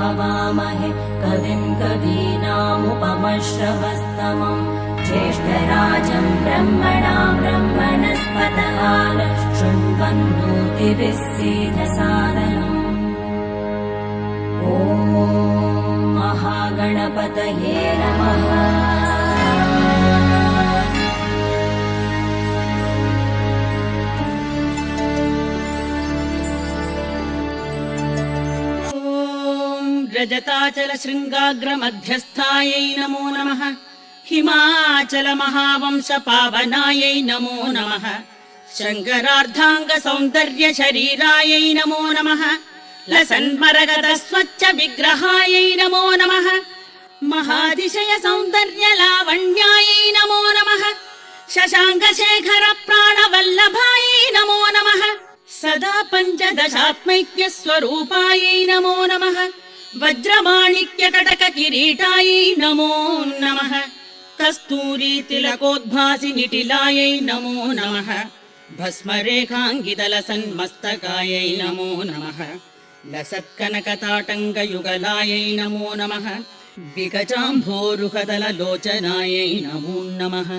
भावामहे कविं कवीनामुपमश्रवस्तमम् ज्येष्ठराजं ब्रह्मणां ब्रह्मणस्पतः शृण्वन्नोतिभिः सीदसादनम्। ॐ महागणपतये नमः। रजताचल शृंगाग्र मध्यस्थायै नमो नमः। हिमाचल महावंश पावनायै नमो नमः। शंकरार्धांग सौंदर्य शरीरायै नमो नमः। लसन्मरगद स्वच्छ विग्रहायै नमो नमः। महातिशय सौंदर्य लावण्यायै नमो नमः। शशांक शेखर प्राणवल्लभायै नमो नमः। सदा पंचदशात्मैक्य स्वरूपायै नमो नमः। वज्रमाणिक्य कटक किरीटायै नमो नमः। कस्तूरी तिलकोद्भासि निटिलायै नमो नमः। भस्मरेखाङ्गितल सन्मस्तकायै नमो नमः। लसत्कनकताटङ्ग युगलायै नमो नमः। विगजाम्भोरुहदल लोचनायै नमो नमः।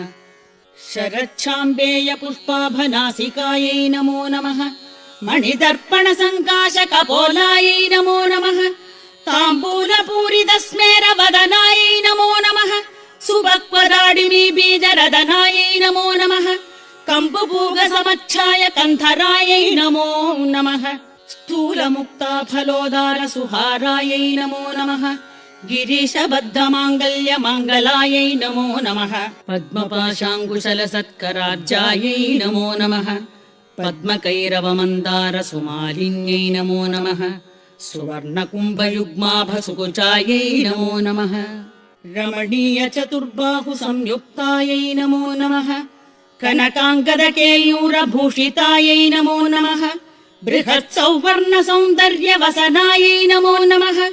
शरच्छाम्बेय पुष्पाभनासिकायै नमो नमः। मणिदर्पण सङ्काश कपोलायै नमो नमः। ताम्बूलपूरित स्मेर वदनायै नमो नमः। सुभक्वदाडिनी बीजरदनायै नमो नमः। कम्बुपूग समच्छाय कन्थरायै नमो नमः। स्थूल मुक्ता फलोदार सुहारायै नमो नमः। गिरीशबद्ध माङ्गल्य माङ्गलायै नमो नमः। पद्मपाशाङ्कुशल सत्कराब्जायै नमो नमः। पद्मकैरव मन्दार सुमालिन्यै नमो नमः। सुवर्ण कुम्भयुग्माभ सुकुचायै नमो नमः। रमणीय चतुर्बाहु संयुक्तायै नमो नमः। कनकाङ्गद केयूर भूषितायै नमो नमः। बृहत् सौवर्ण सौन्दर्य वसनायै नमो नमः।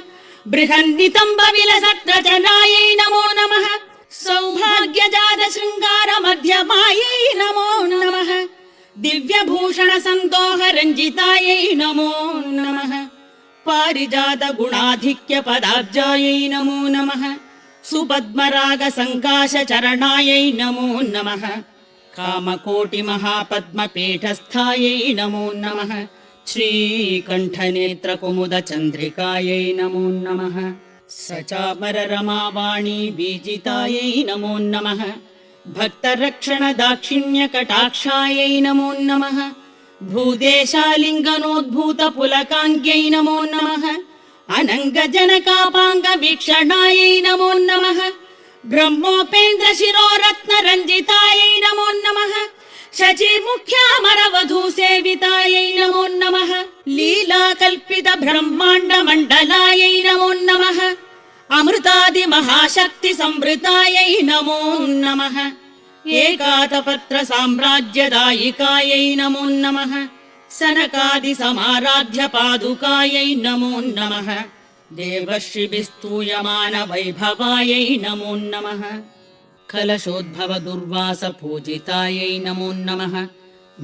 बृहन्नितम्ब विलसद्रचनायै नमो नमः। सौभाग्यजात शृङ्गार मध्यमायै नमो नमः। दिव्यभूषण सन्दोह रञ्जितायै नमो नमः। पारिजात गुणाधिक्य पदाब्जायै नमो नमः। सुपद्मराग सङ्काश चरणायै नमो नमः। कामकोटि महापद्मपीठस्थायै नमो नमः। श्रीकण्ठनेत्र कुमुद चन्द्रिकायै नमो नमः। सचामर रमावाणी बीजितायै नमो नमः। भक्तरक्षण दाक्षिण्य कटाक्षायै नमो नमः। भूदेशालिङ्गनोद्भूत पुलकाङ्ग्यै नमो नमः। अनङ्ग जनकापाङ्ग वीक्षणायै नमो नमः। ब्रह्मोपेन्द्र शिरोरत्न रञ्जितायै नमो नमः। शची मुख्यामर वधू सेवितायै नमो नमः। लीला कल्पित ब्रह्माण्ड मण्डलायै नमो नमः। अमृतादि महाशक्ति संवृतायै नमो नमः। एकातपत्र साम्राज्यदायिकायै नमो नमः। सनकादि समाराध्य पादुकायै नमो नमः। देवर्षिभिस्तूयमान वैभवायै नमो नमः। कलशोद्भव दुर्वास पूजितायै नमो नमः।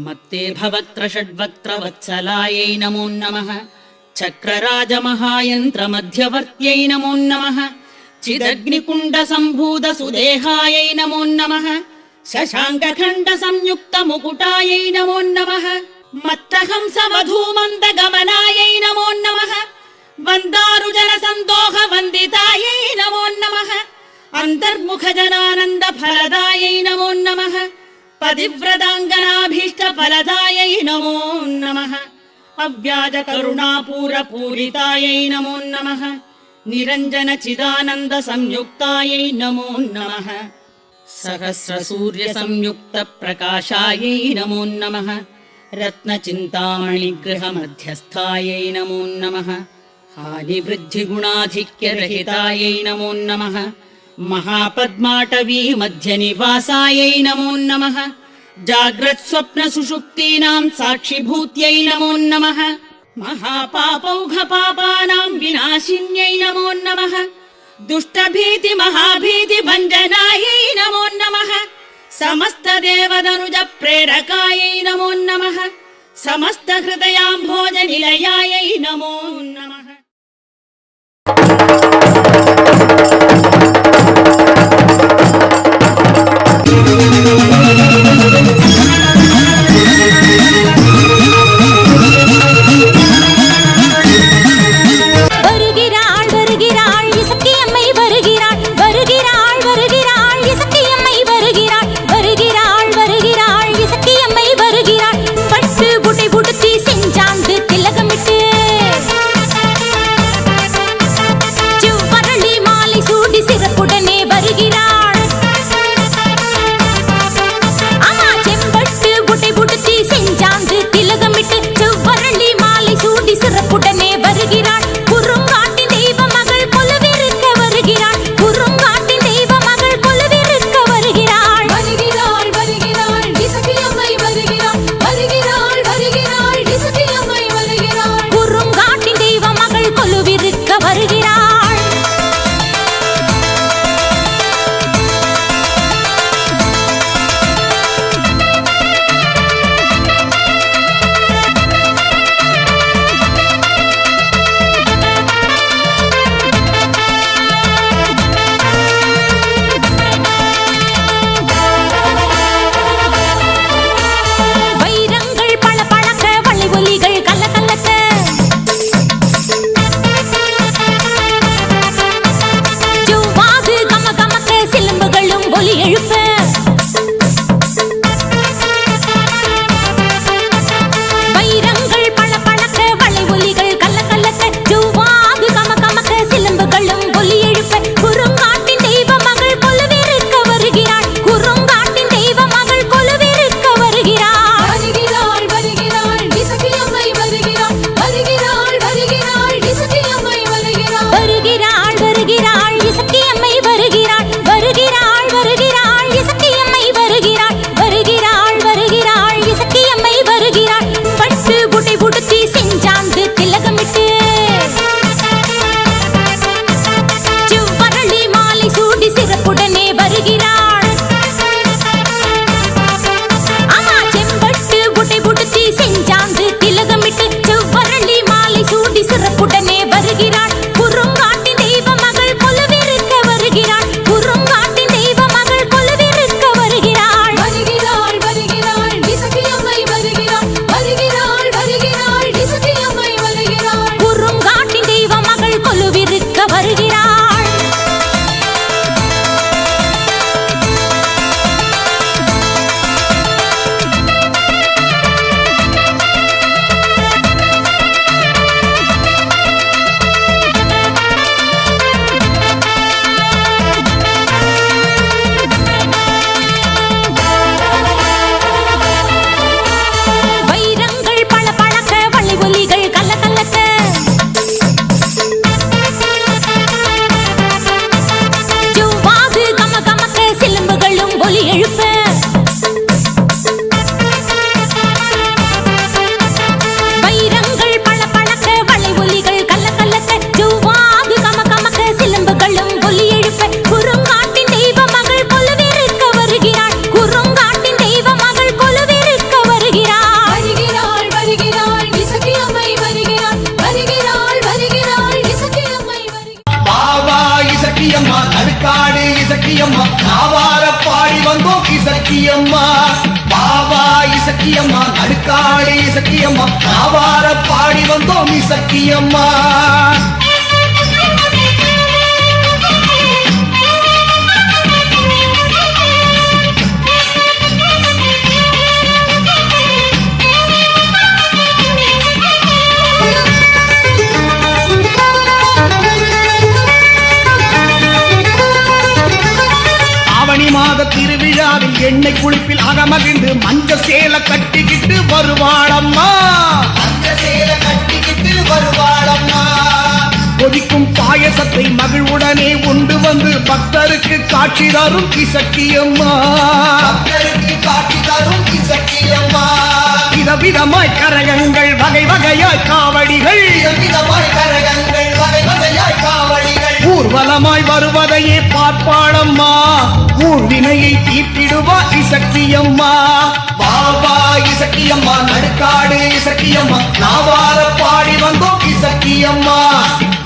मत्ते भवक्त्र षड्वक्त्र वत्सलायै नमो नमः। चक्रराज महायन्त्र मध्यवर्त्यै नमो नमः। चिदग्निकुण्ड सम्भूत सुदेहायै नमो नमः। शशाङ्कखण्ड संयुक्त मुकुटायै नमो नमः। मत्तहंस वधूमन्द गमनायै नमो नमः। वन्दारुजन सन्दोह वन्दितायै नमो नमः। अन्तर्मुख जनानन्द फलदायै नमो नमः। पतिव्रताङ्गनाभीष्ट फलदायै नमो नमः। अव्याज करुणापूर पूरितायै नमो नमः। निरञ्जन चिदानन्द संयुक्तायै नमो नमः। सहस्र सूर्य संयुक्त प्रकाशायै नमो नमः। रत्न चिन्तामणि गृह मध्यस्थायै नमो नमः। हानि वृद्धि गुणाधिक्य रहितायै नमो नमः। महापद्माटवी मध्य निवासायै नमो नमः। जाग्रत् स्वप्न सुषुप्तीनां साक्षिभूत्यै नमो नमः। महापापौघ पापानां विनाशिन्यै नमो नमः। दुष्टभीति महाभीति भञ्जनायै नमो नमः। समस्त देवदनुज प्रेरकायै नमो नमः। समस्त हृदयाम्भोज निलयायै नमो नमः। இசக்கியம்மா நாவார பாடி வந்தோம் இசக்கியம்மா பாவா இசக்கியம்மா நடுக்காடு இசக்கியம்மா நாவார பாடி வந்தோம் இசக்கியம்மா திருவிழாவில் எண்ணெய் குளிப்பில் அகமகிழ்ந்து மஞ்ச சேலை கட்டிக்கிட்டு வருவாளம்மா மஞ்ச சேலை கட்டிக்கிட்டு வருவாளம்மா கொதிக்கும் பாயசத்தை மகிழ்வுடனே உண்டு வந்து பக்தருக்கு காட்சி தரும் இசக்கியம்மா பக்தருக்கு காட்சி தரும் இசக்கியம்மா விதவிதமாய் கரகங்கள் வகை வகையாய் காவடிகள் விதவிதமாய் கரகங்கள் வகை வகையாய் காவடிகள் ஊர்வலமாய் வருவதையே பார்ப்பாளம்மா ஊழ்வினையை தீர்த்திடுவா இசக்கியம்மா பாபா இசக்கியம்மா நடுக்காடு இசக்கியம்மா நாவார பாடி வந்தோம் இசக்கியம்மா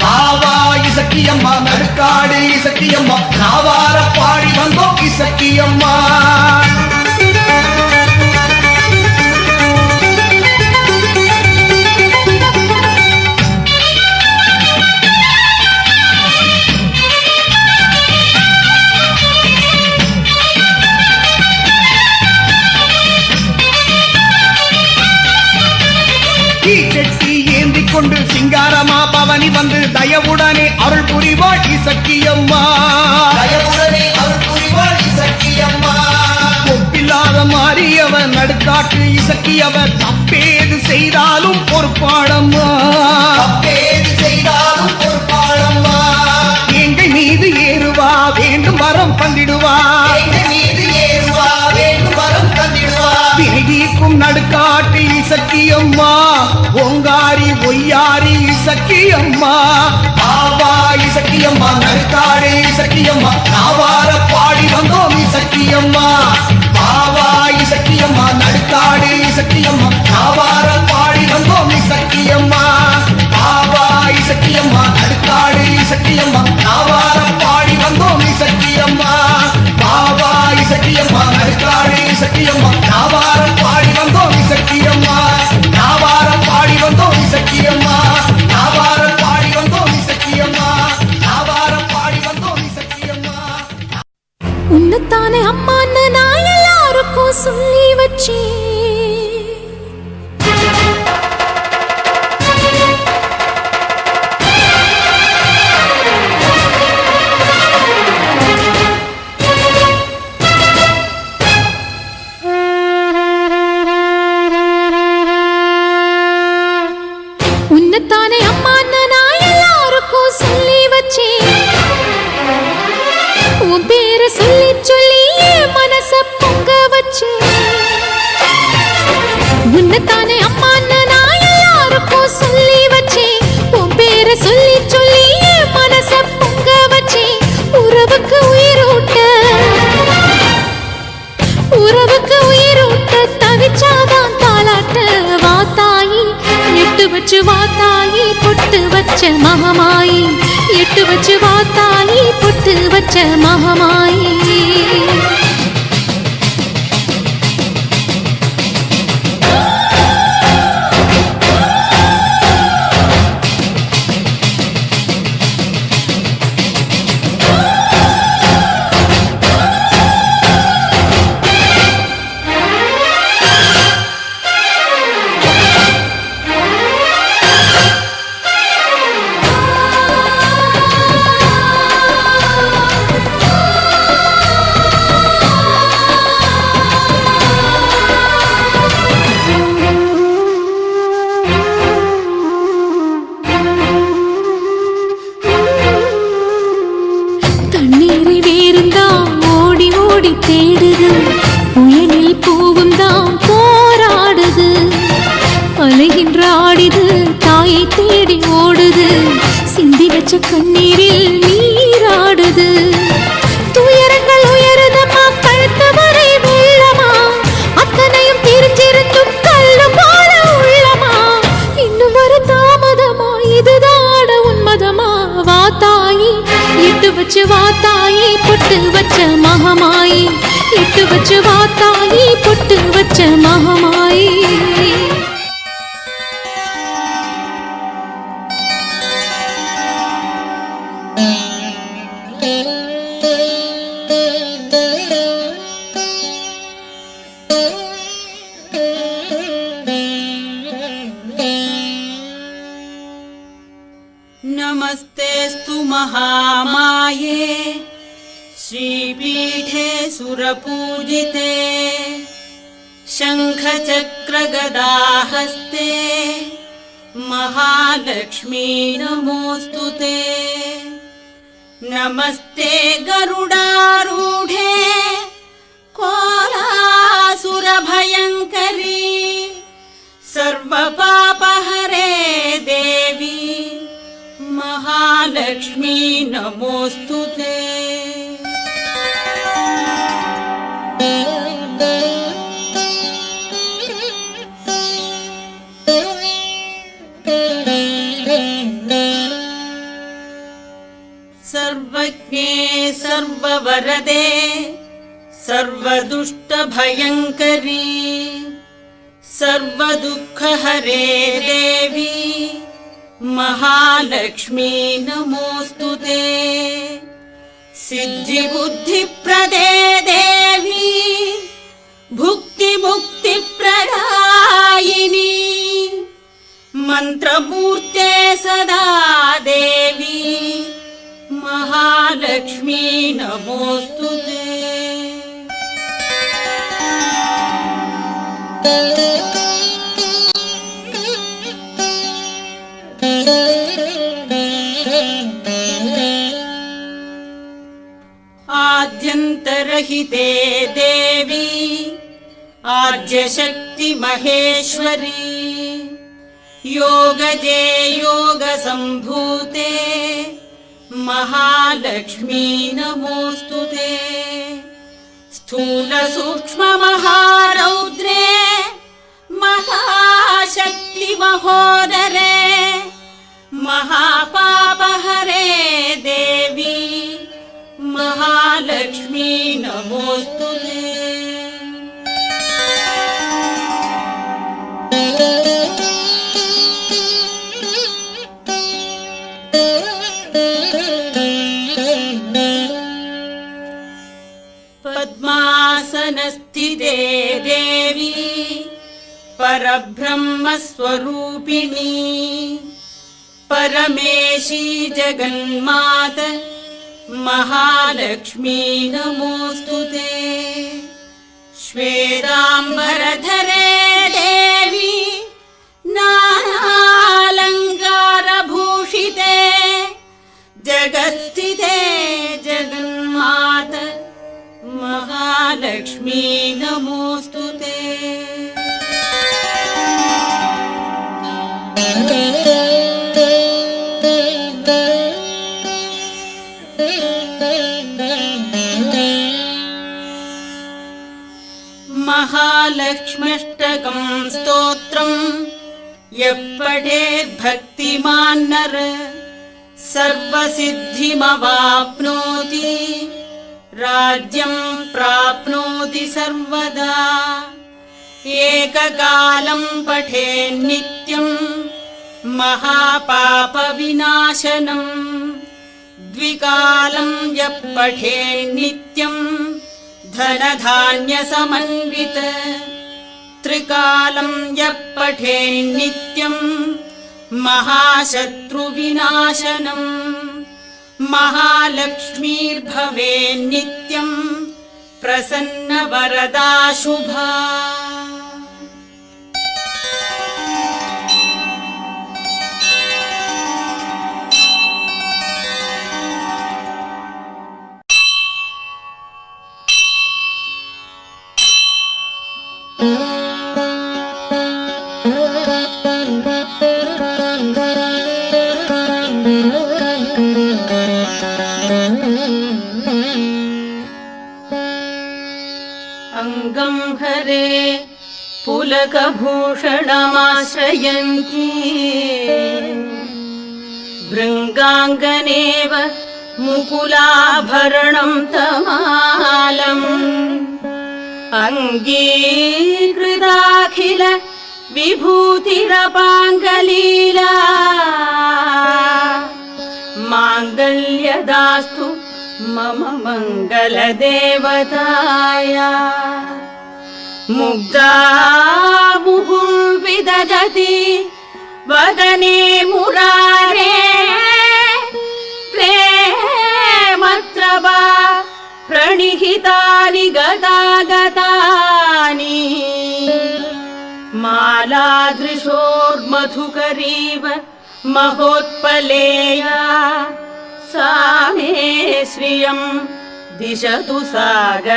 பாபா இசக்கியம்மா நடுக்காடு இசக்கியம்மா நாவார பாடி வந்தோம் இசக்கியம்மா கொண்டு சிங்காரமா பவனி வந்து தயவுடனே அருள் புரிவாள் இசக்கியம்மா தயவுடனே அருள் புரிவாள் இசக்கியம்மா ஒப்பில்லாத மாறியவர் நடுக்காட்டு இசக்கியவர் தப்பேது செய்தாலும் பொறுப்பாளம்மா தப்பேது செய்தாலும் பொறுப்பாளம்மா எங்கள் மீது ஏறுவா வேண்டும் வரம் தந்திடுவா எங்கள் மீது ஏறுவா வேண்டும் வரம் தந்திடுவா வினைதீர்க்கும் நடுக்காட்டு இசக்கியம்மா ஓங்காரி ஒய்யாரி இசக்கியம்மா பாபா இசக்கியம்மா நடுக்காடு இசக்கியம்மா நாவார பாடி வந்தோம் இசக்கியம்மா பாபா இசக்கியம்மா நடுக்காடு இசக்கியம்மா நாவார பாடி வந்தோம் இசக்கியம்மா பாபா இசக்கியம்மா நடுக்காடு இசக்கியம்மா நாவார பாடி வந்தோம் இசக்கியம்மா பாபா இசக்கியம்மா நடுக்காடு இசக்கியம்மா நாவார பாடி வந்தோம் இசக்கியம்மா நாவார பாடி வந்தோம் இசக்கியம்மா நாவார பாடி வந்தோம் இசக்கியம்மா நாவார பாடி வந்தோம் இசக்கியம்மா உன்னத்தானே அம்மான்னு நான் எல்லாருக்கும் சொல்லி வச்சேன் உன்னத்தானே அம்மான்னு நான் எல்லாருக்கும் சொல்லி வச்சேன் உன் பேரை சொல்லி சொல்லி மனச பொங்க வச்சேன் உன்னத்தானே அம்மான்னு நான் எல்லாருக்கும் சொல்லி வச்சேன் உன் பேரை சொல்லி சொல்லி மனச பொங்க வச்சேன் உறவுக்கு உயிரூட்ட தவிச்சாதான் தாளாட்ட வாத்தாயி எட்டு வச்சு வாத்தாயி பொட்டு வச்ச மகமாயி எட்டு வச்சு வாத்தாயி பொட்டு வச்ச மகமாயி தேடுது புயலில் பூவும் தான் போராடுது அலைகின்ற ஆடிது தாயை தேடி ஓடுது சிந்தி வச்ச கண்ணீரில் நீராடுது துயரங்கள் உயருதமா கழுத்து வரை வெள்ளமா அத்தனையும் பிரிஞ்சிருந்தும் கல்லு போல உள்ளமா இன்னும் வர தாமதமா இதுதாட உன்மதமா வா தாயி எட்டு வச்சு வா தாயி பொட்டு வச்ச மகமாயி எட்டு வச்சு வா தாயி பொட்டு வச்ச மகமாயி नमस्तेस्तु महामाये श्रीपीठे सुरपूजिते शङ्खचक्रगदाहस्ते महालक्ष्मी नमोऽस्तुते नमस्ते गरुडारूढे कोलासुरभयङ्करी सर्वपापहरे देवी महालक्ष्मी नमोऽस्तुते सर्वज्ञे सर्ववरदे सर्वदुष्टभयङ्करी सर्वदुःखहरे देवी महालक्ष्मी नमोऽस्तुते सिद्धिबुद्धिप्रदे देवी भुक्तिमुक्तिप्रदायिनी मन्त्रमूर्ते सदा देवी महालक्ष्मी नमोऽस्तुते आद्यन्तरहिते देवी आद्यशक्ति महेश्वरी योगजे योगसम्भूते महालक्ष्मी नमोऽस्तुते स्थूलसूक्ष्ममहारौद्रे महाशक्ति महोदरे महापापहरे देवी महालक्ष्मी नमोऽस्तुते पद्मासनस्थिते देवी परब्रह्मस्वरूपिणी परमेशी जगन्मात महालक्ष्मी नमोऽस्तुते श्वेताम्बरधरे देवी नानालङ्कारभूषिते जगत्स्थिते जगन्मात महालक्ष्मी नमोऽस्तुते महालक्ष्म्यष्टकं स्तोत्रम् यः पठेत् भक्तिमान् नर सर्वसिद्धिमवाप्नोति राज्यं प्राप्नोति सर्वदा एककालं पठेत् नित्यं महापापविनाशनम् द्विकालं यः पठेत् नित्यं धनधान्यसमन्वित त्रिकालं यः पठेत् नित्यं महाशत्रुविनाशनम् महालक्ष्मीर्भवेत् नित्यं प्रसन्नवरदा शुभा अंगं हरे पुलकभूषणमाश्रयन्ती भृङ्गाङ्गनेव मुकुलाभरणं तमालम् अङ्गीकृताखिल विभूतिरपाङ्गलीला माङ्गल्यदास्तु मम मङ्गलदेवताया मुग्धा मुहुर्विदधति वदने मुरारे प्रेमत्रवा प्रणिहितानि गतागतानि मालादृशोर्मधुकरीव महोत्पलेया सा मे श्रियं दिशतु सागरसम्भवाय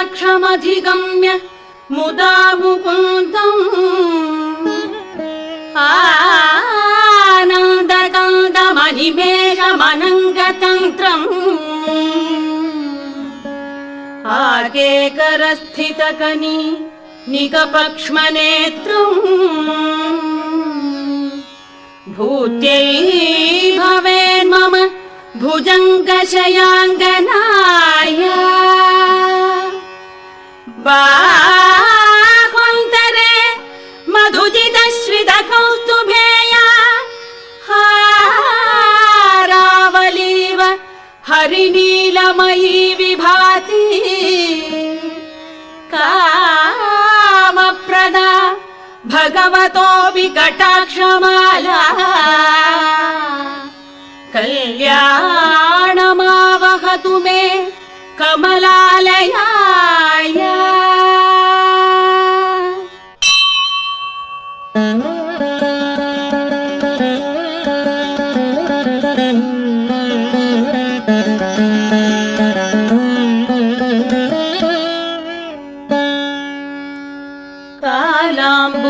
आमीलिताक्षमधिगम्य मुदा मुकुन्दम् आनन्दकन्दमनिमेषमनङ्गतन्त्रम् आकेकरस्थितकनी निकपक्ष्मनेत्रम् भूत्यै भवेन्मम भुजङ्गशयाङ्गनाय बाहुन्तरे मधुजितश्रितकौस्तुभेया हारावलीव हरिनीलमयी विभाति कामप्रदा भगवतोऽपि कटाक्षमाला कल्याणमावहतु मे कमलालयाय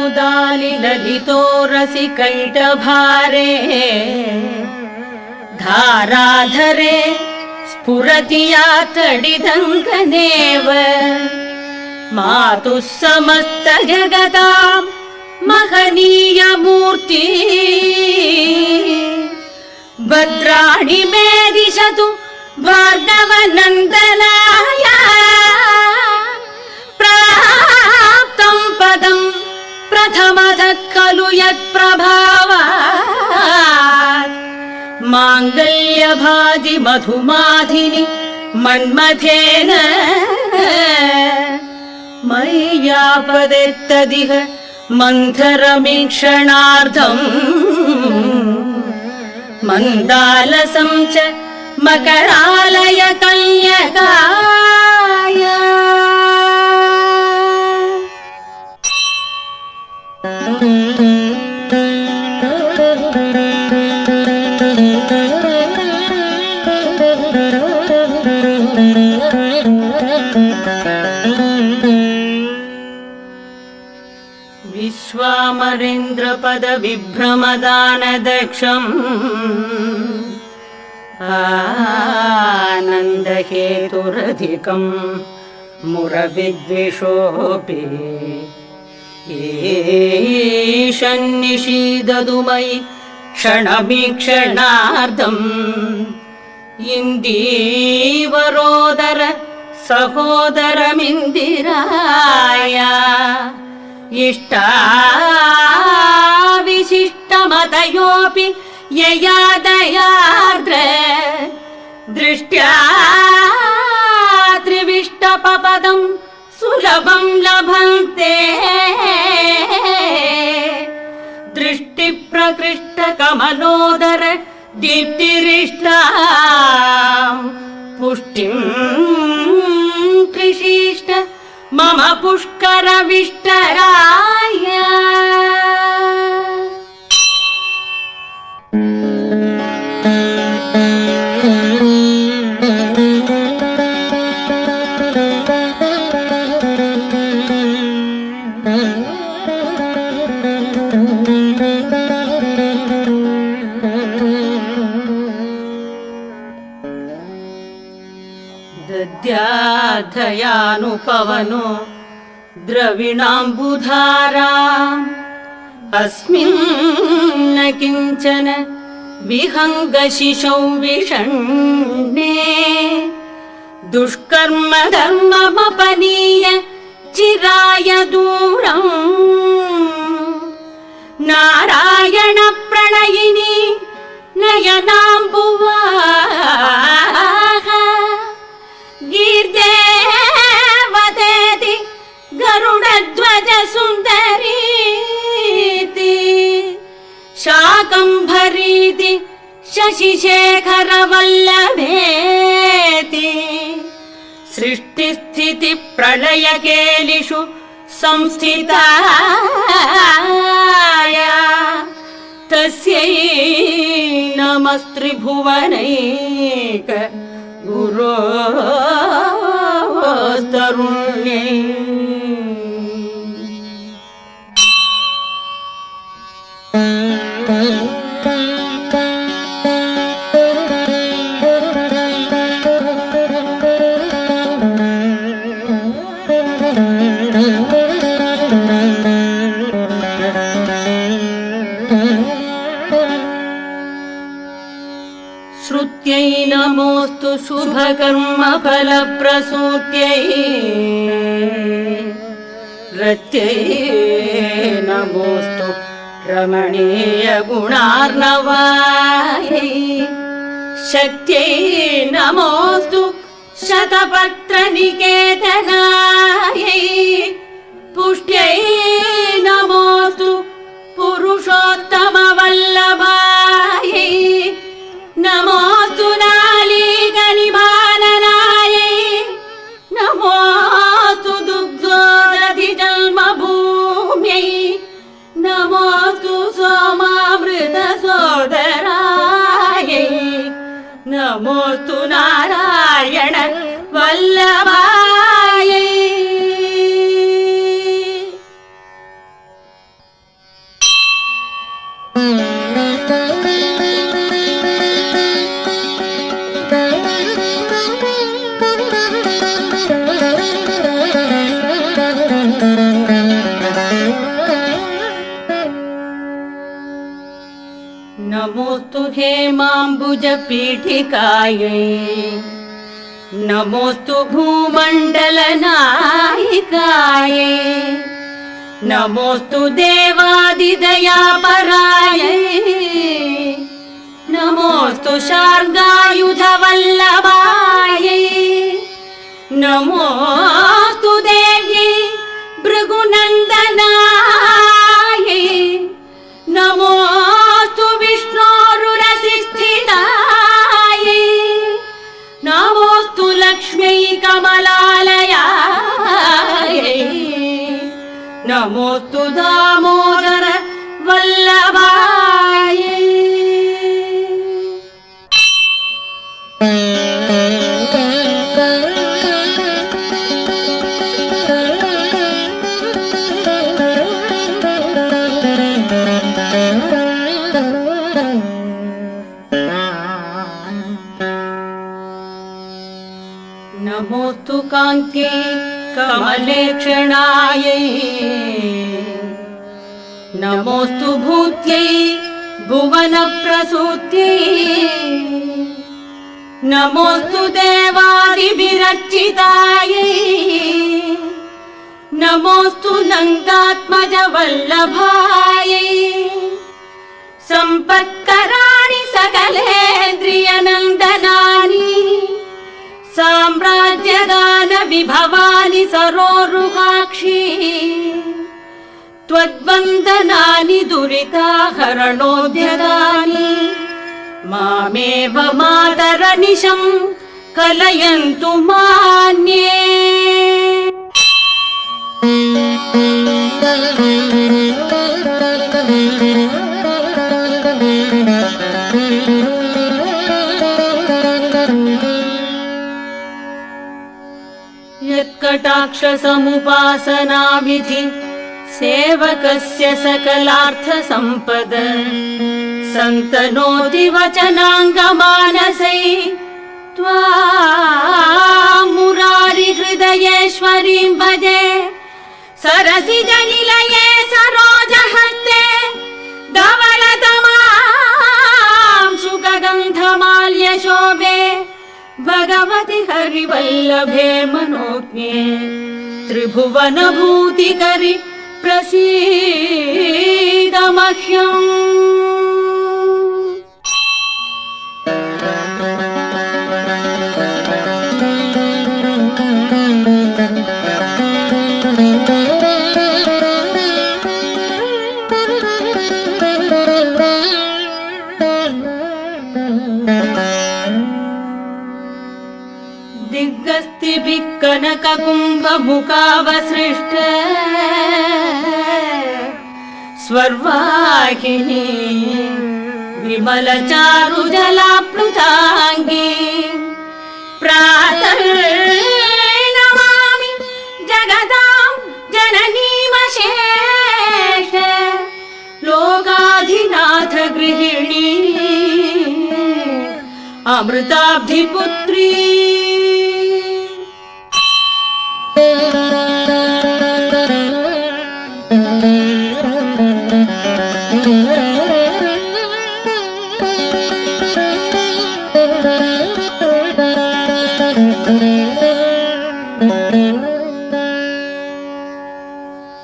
कालाम्बुदालिललितो रसिकैटभारे धाराधरे स्फुरति या तडिदङ्गनेव मातुः समस्तजगतां महनीयमूर्ति भद्राणि मे दिशतु भार्गवनन्दनाय प्राप्तं पदं प्रथमतः खलु यत्प्रभावात् माङ्गल्यभाजि मधुमाधिनि मन्मथेन मय्यापदेत्तदिह मन्थरमीक्षणार्धम् मन्दालसं च मकरालय कन्यकाय विश्वामरेन्द्रपद विभ्रमदानदक्षम् आनन्दहेतुरधिकम् मुरविद्विषोऽपि ईशन्निषीदतु मयि क्षणमीक्षणार्धम् इन्दीवरोदर सहोदरमिन्दिराय इष्टाविशिष्टमतयोऽपि यया दयार्द्र दृष्ट्या त्रिविष्टपपदं सुलभं लभन्ते दृष्टिप्रकृष्टकमलोदर दीप्तिरिष्टा पुष्टिं कृषीष्ट मम पुष्करविष्टराय श्राद्धयानुपवनो द्रविणाम्बुधारा अस्मिन् न किञ्चन विहङ्गशिशौ विषण्णे दुष्कर्म धर्ममपनीय चिराय दूरम् नारायण प्रणयिनी नयनाम्बुवाः गीर्देवतेति गरुडध्वज सुन्दरीति शाकम्भरीति शशिशेखर वल्लभेति सृष्टिस्थिति प्रलयकेलिषु संस्थिताय तस्यै नमस्त्रिभुवनैक गुरोस्तरुण्यै श्रुत्यै नमोऽस्तु शुभकर्मफलप्रसूत्यै रत्यै नमोऽस्तु रमणीयगुणार्णवायै शक्त्यै नमोऽस्तु शतपत्रनिकेतनायै पुष्ट्यै नमोऽस्तु पुरुषोत्तमवल्लभायै नमोऽस्तु नालीगनिभाननायै नमोऽस्तु दुग्धोदधिजन्मभूम्यै नमोऽस्तु सोमामृतसोदरायै नमोऽस्तु नारायण वल्लभायै नमोऽस्तु हेमाम्बुजपीठिकायै नमोऽस्तु भूमण्डलनायिकायै नमोऽस्तु देवादिदयापरायै नमोऽस्तु शार्ङ्गायुधवल्लभायै नमोऽस्तु देव्यै भृगुनन्दनायै नमोऽस्तु विष्णोरुरसिस्थितायै नमोऽस्तु लक्ष्म्यै कमलालयायै नमोऽस्तु दामोदर वल्लभायै नमोऽस्तु कान्त्यै कमलेक्षणायै नमोऽस्तु भूत्यै भुवनप्रसूत्यै नमोऽस्तु देवादिभिरर्चितायै नमोऽस्तु नन्दात्मजवल्लभायै सम्पत्कराणि सकलेन्द्रियनन्दनानि साम्राज्यगान विभवानि सरोरुहाक्षी त्वद्वन्दनानि दुरिताहरणोद्यगानि मामेव मातरनिशं कलयन्तु मान्ये यत्कटाक्षसमुपासना विधि सेवकस्य सकलार्थसम्पद सन्तनोति वचनाङ्गमानसै त्वां मुरारि हृदयेश्वरीं भजे सरसिजनिलये सरोजहस्ते धवलतमां सुगन्धमाल्यशोभे भगवति हरिवल्लभे मनोज्ञे त्रिभुवनभूतिकरि प्रसीद मह्यम्। दिग्गस्तिभिः कनककुम्भमुखावसृष्ट स्वर्वाहिनी विमलचारुजलाप्लुताङ्गी प्रातः नमामि जगतां जननीमशेष लोकाधिनाथ गृहिणी अमृताब्धिपुत्री।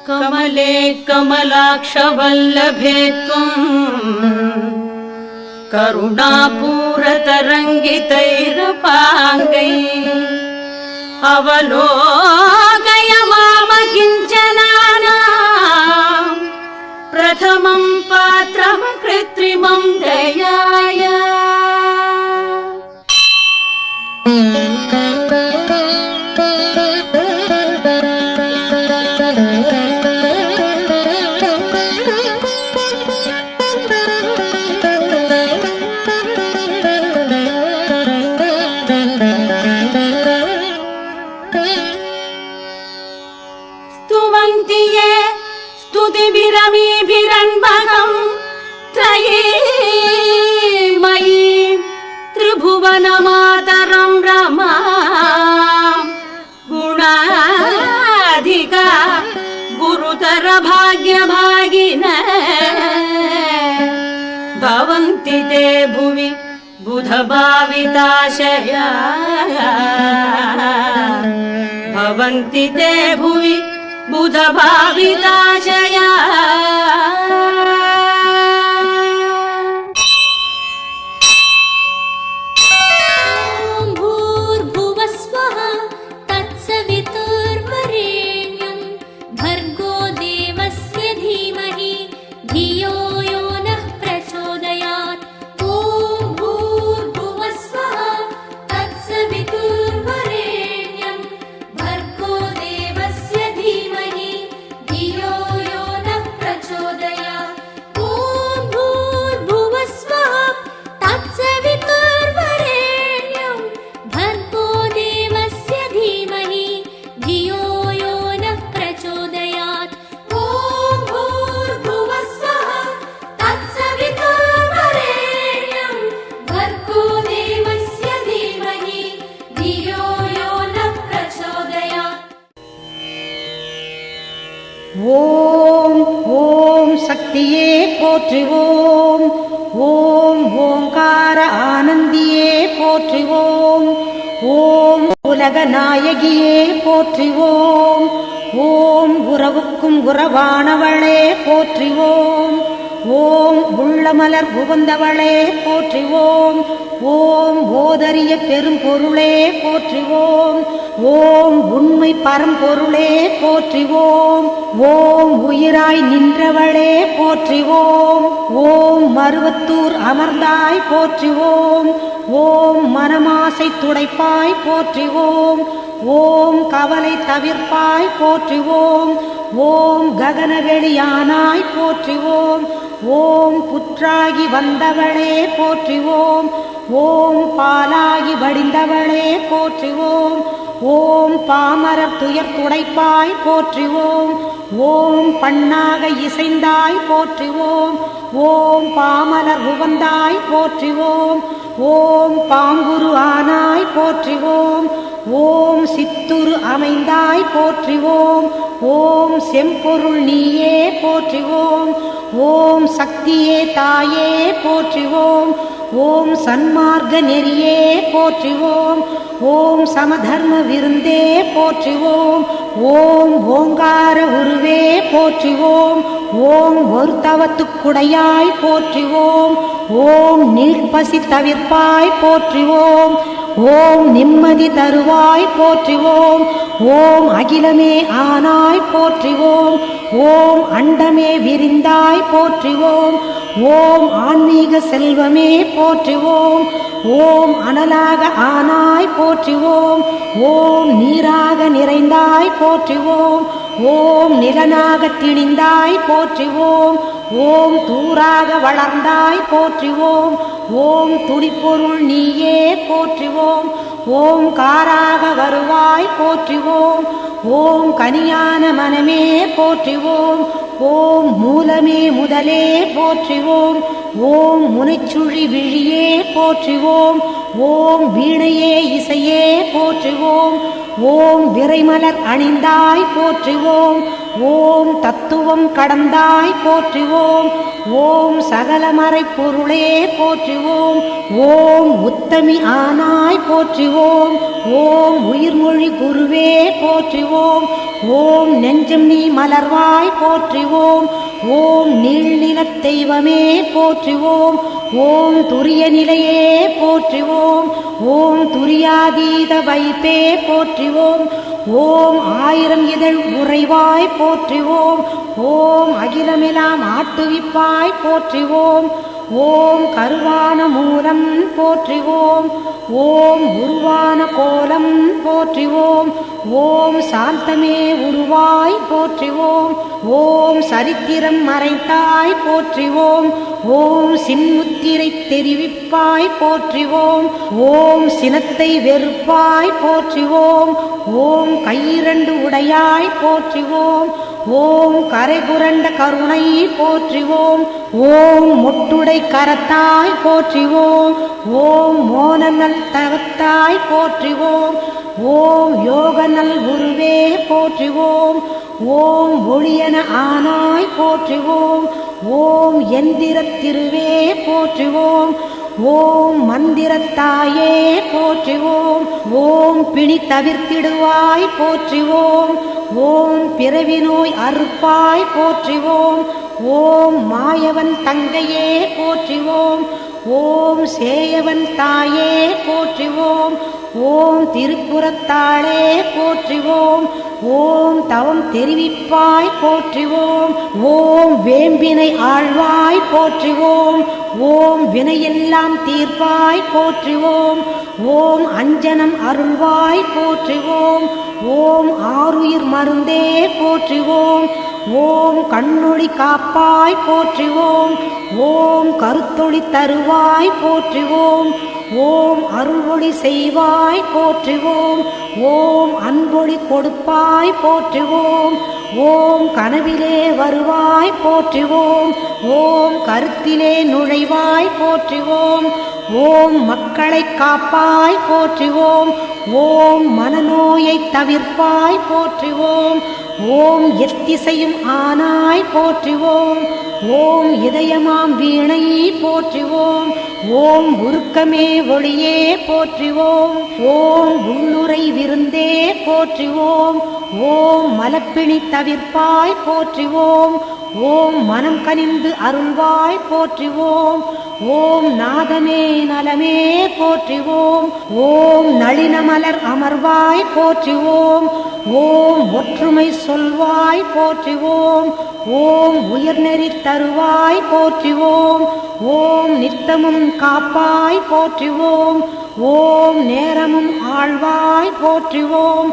कमले कमलाक्षवल्लभे त्वम् करुणापूरतरङ्गितैरपाङ्गैः अवलोकय माम किञ्चनानां प्रथमं पात्रं कृत्रिमं दयाय। स्तुतिभिरमीभिरन्भगं त्रयीमयीं त्रिभुवनमातरं रमां गुणाधिका गुरुतर भाग्यभागिनः भवन्ति ते भुवि बुधभाविताशया भवन्ति ते भुवि बुधभाविताशया। भूर्भुवस्वः तत्सवितुर्वरेण्यं भर्गो देवस्य धीमहि धियो यो नः प्रचोदयात्। ॐ भूर्भुवस्वः तत्सवितुर्वरेण्यं भर्गो देवस्य धीमहि धियो यो नः प्रचोदयात्। ॐ भूर्भुवस्वः तत्सवितुर्वरेण्यं भर्गो देवस्य धीमहि धियो यो नः प्रचोदयात्। ॐ भूर्भुवस्वः तत्सवितुर्वरेण्यं भर्गो देवस्य धीमहि धियो यो नः प्रचोदयात्। ஓம் ஓம் சக்தியே போற்றுவோம். ஓம் ஓங்கார ஆனந்தியே போற்றுவோம். ஓம் உலக நாயகியே போற்றுவோம். ஓம் உறவுக்கும் உறவானவளே போற்றுவோம். ஓம் உள்ளமலர் புகுந்தவளே போற்றுவோம். ஓம் ஓதரிய பெரும்பொருளே போற்றுவோம். ஓம் உண்மை பரம்பொருளே போற்றுவோம். ஓம் உயிராய் நின்றவளே போற்றுவோம். ஓம் மருவத்தூர் அமர்ந்தாய் போற்றுவோம். ஓம் மனமாசை துடைப்பாய் போற்றுவோம். ஓம் கவலை தவிர்ப்பாய் போற்றுவோம். ஓம் ககனவெளியானாய் போற்றுவோம். ஓம் புற்றாகி வந்தவளே போற்றுவோம். ஓம் பாலாகி வடிந்தவளே போற்றுவோம். ஓம் பாமரர் துயர் துடைப்பாய் போற்றுவோம். ஓம் பண்ணாக இசைந்தாய் போற்றுவோம். ஓம் பாமலர் உவந்தாய் போற்றுவோம். ஓம் பாங்குரு ஆனாய் போற்றுவோம். ஓம் சித்துரு அமைந்தாய் போற்றிவோம். ஓம் செம்பொருள் நீயே போற்றிவோம். ஓம் சக்தியே தாயே போற்றிவோம். ஓம் சன்மார்க்க நெறியே போற்றிவோம். ஓம் சமதர்ம விருந்தே போற்றிவோம். ஓம் ஓங்கார உருவே போற்றிவோம். ஓம் ஒரு தவத்துக்குடையாய் போற்றிவோம். ஓம் நீர்ப்பசி தவிர்ப்பாய் போற்றிவோம். ஓம் நிம்மதி தருவாய் போற்றிவோம். ஓம் அகிலமே ஆனாய் போற்றிவோம். ஓம் அண்டமே விரிந்தாய் போற்றிவோம். ஓம் ஆன்மீக செல்வமே போற்றிவோம். ஓம் அனலாக ஆனாய் போற்றிவோம். ஓம் நீராக நிறைந்தாய் போற்றிவோம். ஓம் நிலனாக திணிந்தாய் போற்றிவோம். ஓம் தூராக வளர்ந்தாய் போற்றிவோம். ஓம் துடிப்பொருள் நீயே போற்றிவோம். ஓம் காராக வருவாய் போற்றிவோம். ஓம் கனியான மனமே போற்றிவோம். ஓம் மூலமே முதலே போற்றிவோம். ஓம் முனைச்சுழி விழியே போற்றிவோம். ஓம் வீணையே இசையே போற்றிவோம். ஓம் விரைமலர் அணிந்தாய் போற்றிவோம். ஓம் தத்துவம் கடந்தாய் போற்றிவோம். ஓம் சகலமறை பொருளே போற்றிவோம். ஓம் உத்தமி ஆனாய் போற்றிவோம். ஓம் உயிர்மொழி குருவே போற்றிவோம். ஓம் நெஞ்சம் நீ மலர்வாய் போற்றிவோம். ஓம் நீள்நிலத் தெய்வமே போற்றிவோம். ஓம் துரிய நிலையே போற்றிவோம். ஓம் துரியாதீத வைப்பே போற்றிவோம். ஓம் ஆயிரம் இதழ் உறைவாய் போற்றிவோம். ஓம் அகிலமெல்லாம் ஆட்டுவிப்பாய் போற்றிவோம். ஓம் கருவான மூலம் போற்றிவோம். ஓம் உருவான கோலம் போற்றிவோம். ஓம் சாந்தமே உருவாய் போற்றிவோம். ஓம் சரித்திரம் மறைத்தாய் போற்றிவோம். ஓம் சின்முத்திரை தெரிவிப்பாய் போற்றிவோம். ஓம் சினத்தை வெறுப்பாய் போற்றிவோம். ஓம் கையிரண்டு உடையாய் போற்றிவோம். ஓம் கரைபுரண்ட கருணை போற்றிவோம். ஓம் முட்டுடை கரத்தாய் போற்றிவோம். ஓம் மோனநல் தவத்தாய் போற்றிவோம். ஓம் யோகநல் குருவே போற்றிவோம். ஓம் ஒளியன ஆனாய் போற்றிவோம். ஓம் எந்திரத் திருவே போற்றிவோம். ஓம் மந்திரத்தாயே போற்றிவோம். ஓம் பிணி தவிர்த்திடுவாய் போற்றிவோம். ஓம் பிறவி நோய் அறுப்பாய் போற்றிவோம். ஓம் மாயவன் தங்கையே போற்றிவோம். ஓம் சேயவன் தாயே போற்றிவோம். ஓம் திருப்புறத்தாளே போற்றிவோம். ஓம் தவம் தெரிவிப்பாய் போற்றிவோம். ஓம் வேம்பினை ஆழ்வாய் போற்றிவோம். ஓம் வினையெல்லாம் தீர்ப்பாய் போற்றிவோம். ஓம் அஞ்சனம் அருள்வாய் போற்றிவோம். ஓம் ஆருயிர் மருந்தே போற்றிவோம். ஓம் கண்ணொளி காப்பாய் போற்றிவோம். ஓம் கருத்தொளி தருவாய் போற்றிவோம். ஓம் அருள்வொளி செய்வாய் போற்றிவோம். ஓம் அன்பொளி கொடுப்பாய் போற்றிவோம். ஓம் கனவிலே வருவாய் போற்றிவோம். ஓம் கருத்திலே நுழைவாய் போற்றிவோம். ஓம் மக்களை காப்பாய் போற்றிவோம். ஓம் மனநோயை தவிர்ப்பாய் போற்றிவோம். ஓம் எத்திசையும் ஆனாய் போற்றிவோம். ஓம் இதயமாம் வீணை போற்றிவோம். ஓம் உருக்கமே ஒளியே போற்றிவோம். ஓம் உள்ளுரை விருந்தே போற்றிவோம். ஓம் மலப்பிணி தவிர்ப்பாய் போற்றிவோம். ஓம் மனம் கனிந்து அருள்வாய் போற்றிவோம். ஓம் நாதமே நலமே போற்றிவோம். ஓம் நளினமலர் அமர்வாய் போற்றிவோம். ஓம் ஒற்றுமை சொல்வாய் போற்றிவோம். ஓம் உயர்நெறி தருவாய் போற்றிவோம். ஓம் நித்தமும் காப்பாய் போற்றிவோம். ஓம் நேரமும் ஆழ்வாய் போற்றிவோம்.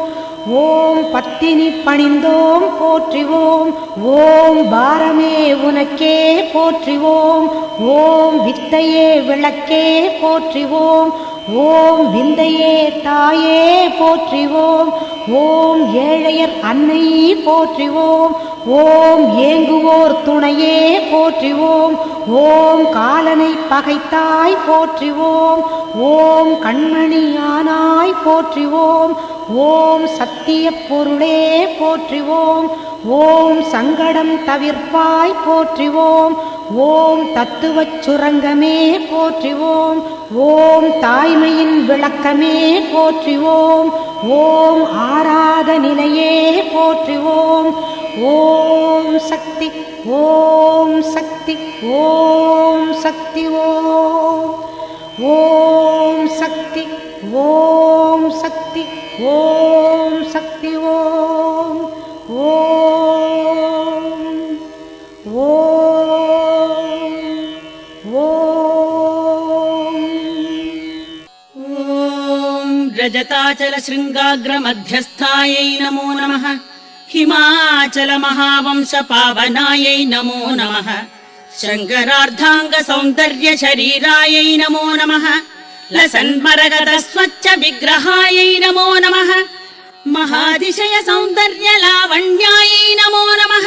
ஓம் பத்தினி பணிந்தோம் போற்றிவோம். ஓம் பாரமே உனக்கே போற்றிவோம். ஓம் வித்தையே விளக்கே போற்றிவோம். ஓம் விந்தையே தாயே போற்றிவோம். ஓம் ஏழையர் அன்னை போற்றிவோம். ஓம் ஏங்குவோர் துணையே போற்றிவோம். ஓம் காலனை பகைத்தாய் போற்றிவோம் ஓம் கண்மணியானாய் போற்றிவோம் ஓம் சத்திய பொருளே போற்றிவோம் ஓம் சங்கடம் தவிர்ப்பாய் போற்றிவோம் ஓம் தத்துவச் சுரங்கமே போற்றிவோம் ஓம் தாய்மையின் விளக்கமே போற்றிவோம் ஓம் ஆராத நிலையே போற்றிவோம் ஓம் சக்தி ஓம் சக்தி ஓம் சக்தி ஓம் சக்தி ஓம் சக்தி ஓம் சக்தி ஓம் ஓம் ஓம் ஓம் ॐ रजताचलशृङ्गाग्रमध्यस्थायै नमो नमः हिमाचलमहावंशपावनायै नमो नमः शङ्करार्धाङ्गसौन्दर्यशरीरायै नमो नमः लसन्मरगतस्वच्छविग्रहायै नमो नमः महातिशयसौन्दर्यलावण्यायै नमो नमः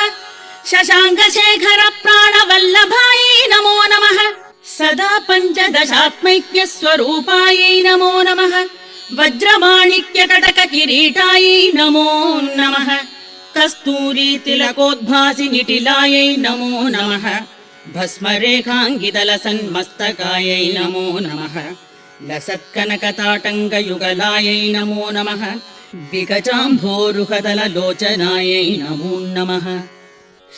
शशाङ्कशेखरप्राणवल्लभायै नमो नमः सदा पञ्चदशात्मैक्यस्वरूपायै नमो नमः वज्रमाणिक्यकटककिरीटायै नमो नमः कस्तूरीतिलकोद्भासि निटिलायै नमो नमः भस्मरेखाङ्गितलसन्मस्तकायै नमो नमः लसत्कनकताटङ्गयुगलायै नमो नमः विगजाम्भोरुहदललोचनायै नमो नमः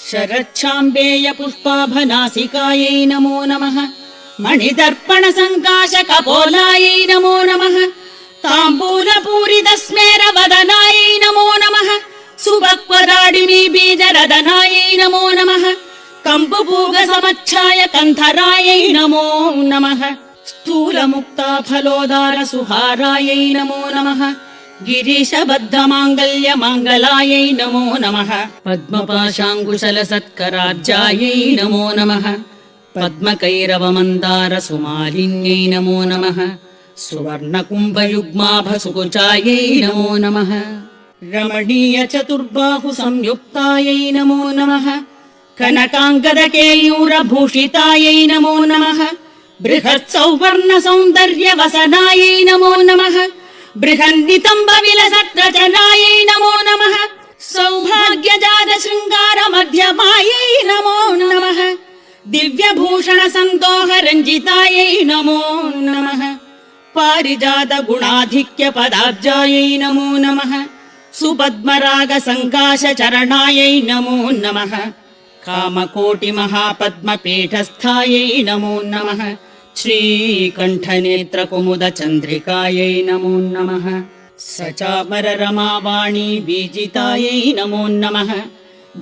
शरच्छाम्बेयपुष्पाभनासिकायै नमो नमः मणिदर्पणसङ्काशकपोलायै नमो नमः ताम्बूलपूरितस्मेरवदनायै नमो नमः सुभक्वदाडिनी बीजरदनायै नमो नमः कम्बुपूगसमच्छाय कन्धरायै नमो नमः स्थूलमुक्ताफलोदारसुहारायै नमो नमः गिरीशबद्धमाङ्गल्यमाङ्गलायै नमो नमः पद्मपाशाङ्कुशलसत्कराब्जायै नमो नमः पद्मकैरवमन्दारसुमालिन्यै नमो नमः सुवर्णकुम्भयुग्माभसुकुचायै नमो नमः रमणीयचतुर्बाहुसंयुक्तायै नमो नमः कनकाङ्गदकेयूरभूषितायै नमो नमः बृहत्सौवर्णसौन्दर्यवसनायै नमो नमः बृहन्नितम्बविलसद्रचनायै नमो नमः सौभाग्यजातशृङ्गारमध्यमायै नमो नमः दिव्यभूषणसन्दोहरञ्जितायै नमो नमः पारिजातगुणाधिक्यपदाब्जायै नमो नमः सुपद्मरागसङ्काशचरणायै नमो नमः कामकोटिमहापद्मपीठस्थायै नमो नमः श्रीकण्ठनेत्रकुमुदचन्द्रिकायै नमो नमः सचामररमावाणी बीजितायै नमो नमः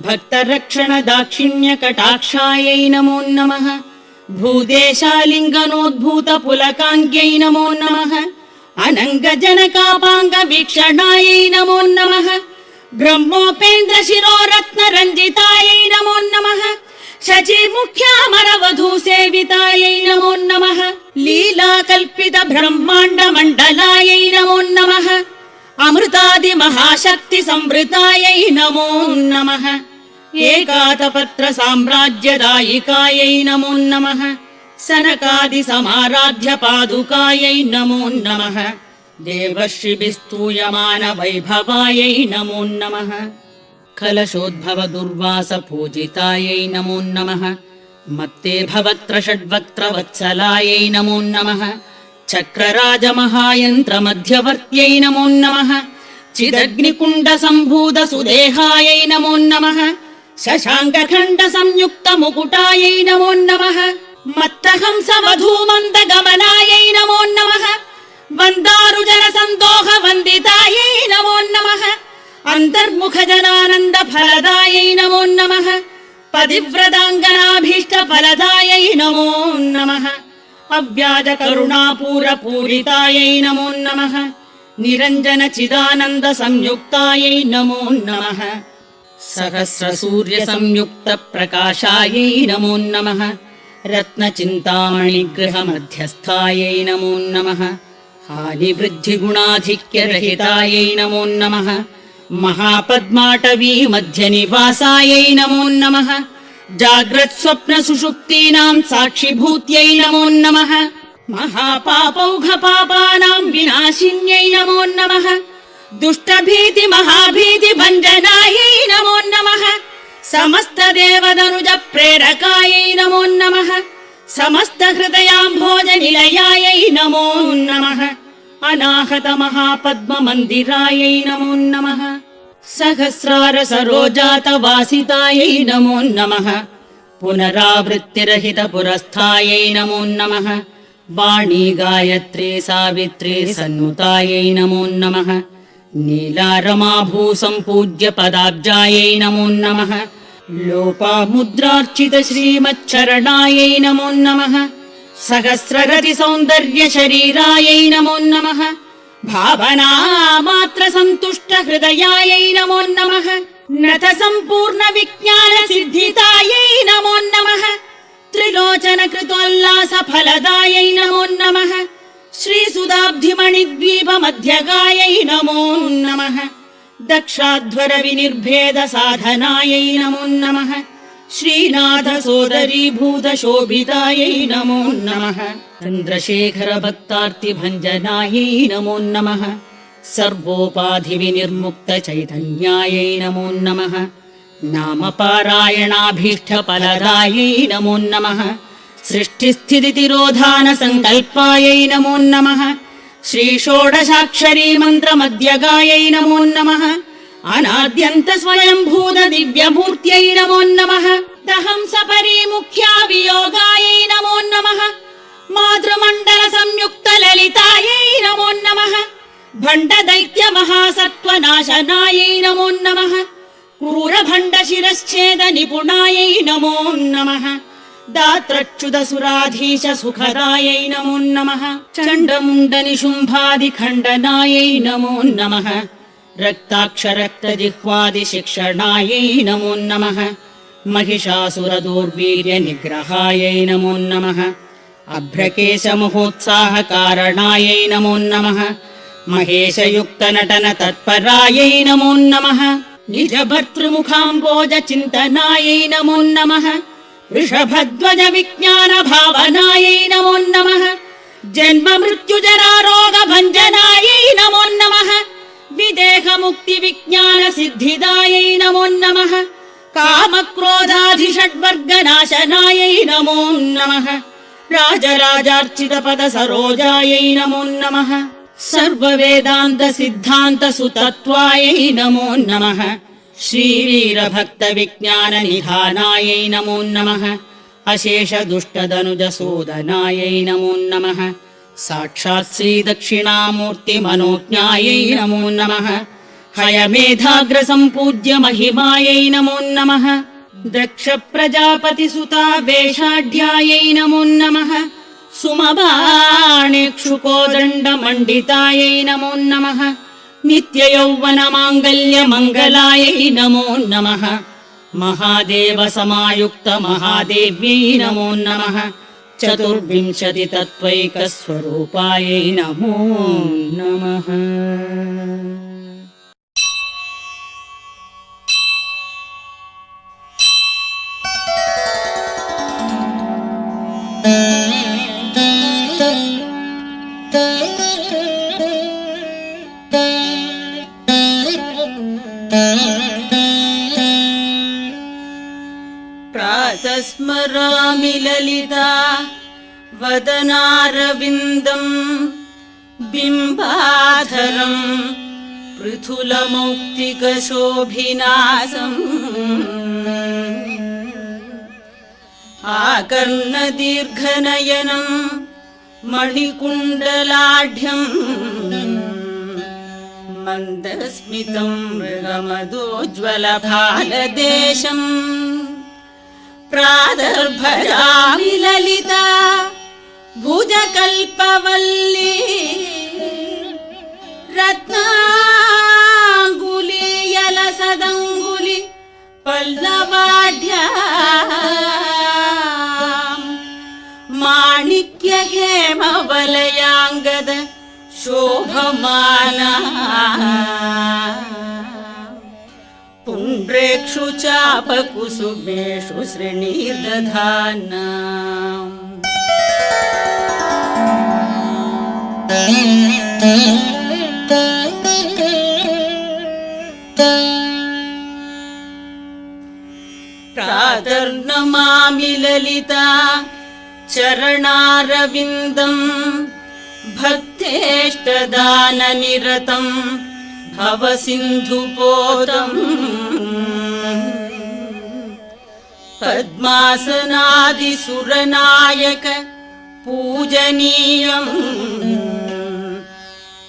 भक्तरक्षणदाक्षिण्यकटाक्षायै नमो नमः भूदेशालिङ्गनोद्भूतपुलकाङ्ग्यै नमो नमः अनङ्गजनकापाङ्गवीक्षणायै नमो नमः ब्रह्मोपेन्द्रशिरोरत्नरञ्जितायै नमो नमः शचीमुख्यामरवधूसेवितायै नमो नमः लीलाकल्पितब्रह्माण्डमण्डलायै नमो नमः अमृतादिमहाशक्तिसंवृतायै नमो नमः एकातपत्रसाम्राज्यदायिकायै नमो नमः सनकादिसमाराध्यपादुकायै नमो नमः देवर्षिभिस्तूयमानवैभवायै नमो नमः कलशोद्भवदुर्वासपूजितायै नमो नमः मत्ते भवत्रषड्वक्त्रवत्सलायै नमो नमः चक्रराजमहायन्त्रमध्यवर्त्यै नमो नमः चिदग्निकुण्डसम्भूतसुदेहायै नमो नमः शशाङ्कखण्डसंयुक्तमुकुटायै नमो नमः मत्तहंसवधूमन्दगमनायै नमो नमः वन्दारुजनसन्दोहवन्दितायै नमो नमः अन्तर्मुखजनानन्दफलदायै नमो नमः पतिव्रताङ्गनाभीष्टफलदायै नमो नमः अव्याजकरुणापूरपूरितायै नमो नमः निरञ्जनचिदानन्दसंयुक्तायै नमो नमः सहस्रसूर्यसंयुक्तप्रकाशायै नमो नमः रत्नचिन्तामणिगृहमध्यस्थायै नमो नमः हानिवृद्धिगुणाधिक्यरहितायै नमो नमः महापद्माटवी मध्यनिवासायै नमो नमः जाग्रत् स्वप्न सुषुप्तीनां साक्षिभूत्यै नमो नमः महापापौघ पापानां विनाशिन्यै नमो नमः दुष्टभीति महाभीति भञ्जनायै नमो नमः समस्त देवदनुज प्रेरकायै नमो नमः समस्त हृदयाम्भोज निलयायै नमो नमः अनाहत महापद्म मन्दिरायै नमो नमः सहस्रार सरोजात वासितायै नमो नमः पुनरावृत्तिरहित पुरस्थायै नमो नमः वाणी गायत्री सावित्री सन्नुतायै नमो नमः नीलारमाभूसम्पूज्य पदाब्जायै नमो नमः लोपामुद्रार्चित श्रीमच्चरणायै नमो नमः सहस्ररति सौन्दर्य शरीरायै नमो नमः भावना मात्र सन्तुष्ट हृदयायै नमो नमः नथ सम्पूर्ण विज्ञान सिद्धितायै नमो नमः त्रिलोचन कृतोल्लास फलदायै नमो नमः श्रीसुधाब्धिमणिद्वीप मध्यगायै नमो नमः दक्षाध्वर विनिर्भेद साधनायै नमो नमः श्रीनाथ सोदरी भूत शोभितायै नमो नमः चन्द्रशेखर भक्तार्ति भञ्जनायै नमो नमः सर्वोपाधि विनिर्मुक्त चैतन्यायै नमो नमः नाम पारायणाभीष्ट फलदायै नमो नमः सृष्टिस्थितिरोधान संकल्पायै नमो नमः श्री षोडशाक्षरी मंत्र मध्यगायै नमो नमः अनाद्यन्त स्वयंभूत दिव्यमूर्त्यै नमो नमः दहंस परिमुख्या वियोगायै नमो नमः मातृमण्डल संयुक्त ललितायै नमो नमः भण्ड दैत्य महासत्त्वनाशनायै नमो नमः क्रूर भण्ड शिरश्छेद निपुणायै नमो नमः दात्रच्युत सुराधीश सुखदायै नमो नमः चण्डमुण्ड निशुम्भादि खण्डनायै नमो नमः रक्ताक्षरक्त जिह्वादि शिक्षणायै नमो नमः महिषासुर दुर्वीर्य निग्रहायै नमो नमः अभ्रकेश महोत्साह कारणायै नमो नमः महेश युक्त नटन तत्परायै नमो नमः निज भर्तृमुखाम्बोज चिन्तनायै नमो नमः वृषभध्वज विज्ञान भावनायै नमो नमः जन्म मृत्यु जरा रोग भञ्जनायै नमो नमः विदेह मुक्ति विज्ञान सिद्धिदायै नमो नमः काम क्रोधाधि षड्वर्गनाशनायै नमो नमः राजराजार्चित पद सरोजायै नमो नमः सर्व वेदान्त सिद्धान्त सुतत्वायै नमो नमः श्रीवीर भक्त विज्ञान निधानायै नमो नमः अशेष दुष्ट दनुज सोदनायै नमो नमः साक्षात् श्री दक्षिणामूर्ति मनोज्ञायै नमो नमः हयमेधाग्र सम्पूज्य महिमायै नमो नमः दक्ष प्रजापति सुता वेषाढ्यायै नमो नमः सुमबाणेक्षुकोदण्ड मण्डितायै नमो नमः नित्य यौवन माङ्गल्य मङ्गलायै नमो नमः महादेव समायुक्त महादेव्यै नमो नमः चतुर्विंशति तत्त्वैक स्वरूपायै नमो नमः प्रातस्मरामि ललिता वदनारविन्दम् बिम्बाधरम् पृथुलमौक्तिकशोभिनासम् आकर्णदीर्घनयनम् मणिकुण्डलाढ्यम् मन्दस्मितम् मृगमदोज्ज्वलभालदेशम् प्रादर्भजामि ललिता भुजकल्पवल्ली रत्नाङ्गुलीयलसदङ्गुलि पल्लवाढ्या माणिक्य हेमवलयाङ्गद शोभमाना पुण्य पुण्ड्रेक्षु चापकुसुमेषु श्रेणीर्दधाना प्रातर्नमामि ललिता चरणारविन्दम् भक्तेष्टदाननिरतं भवसिन्धुपोतम् पद्मासनादिसुरनायक पूजनीयम्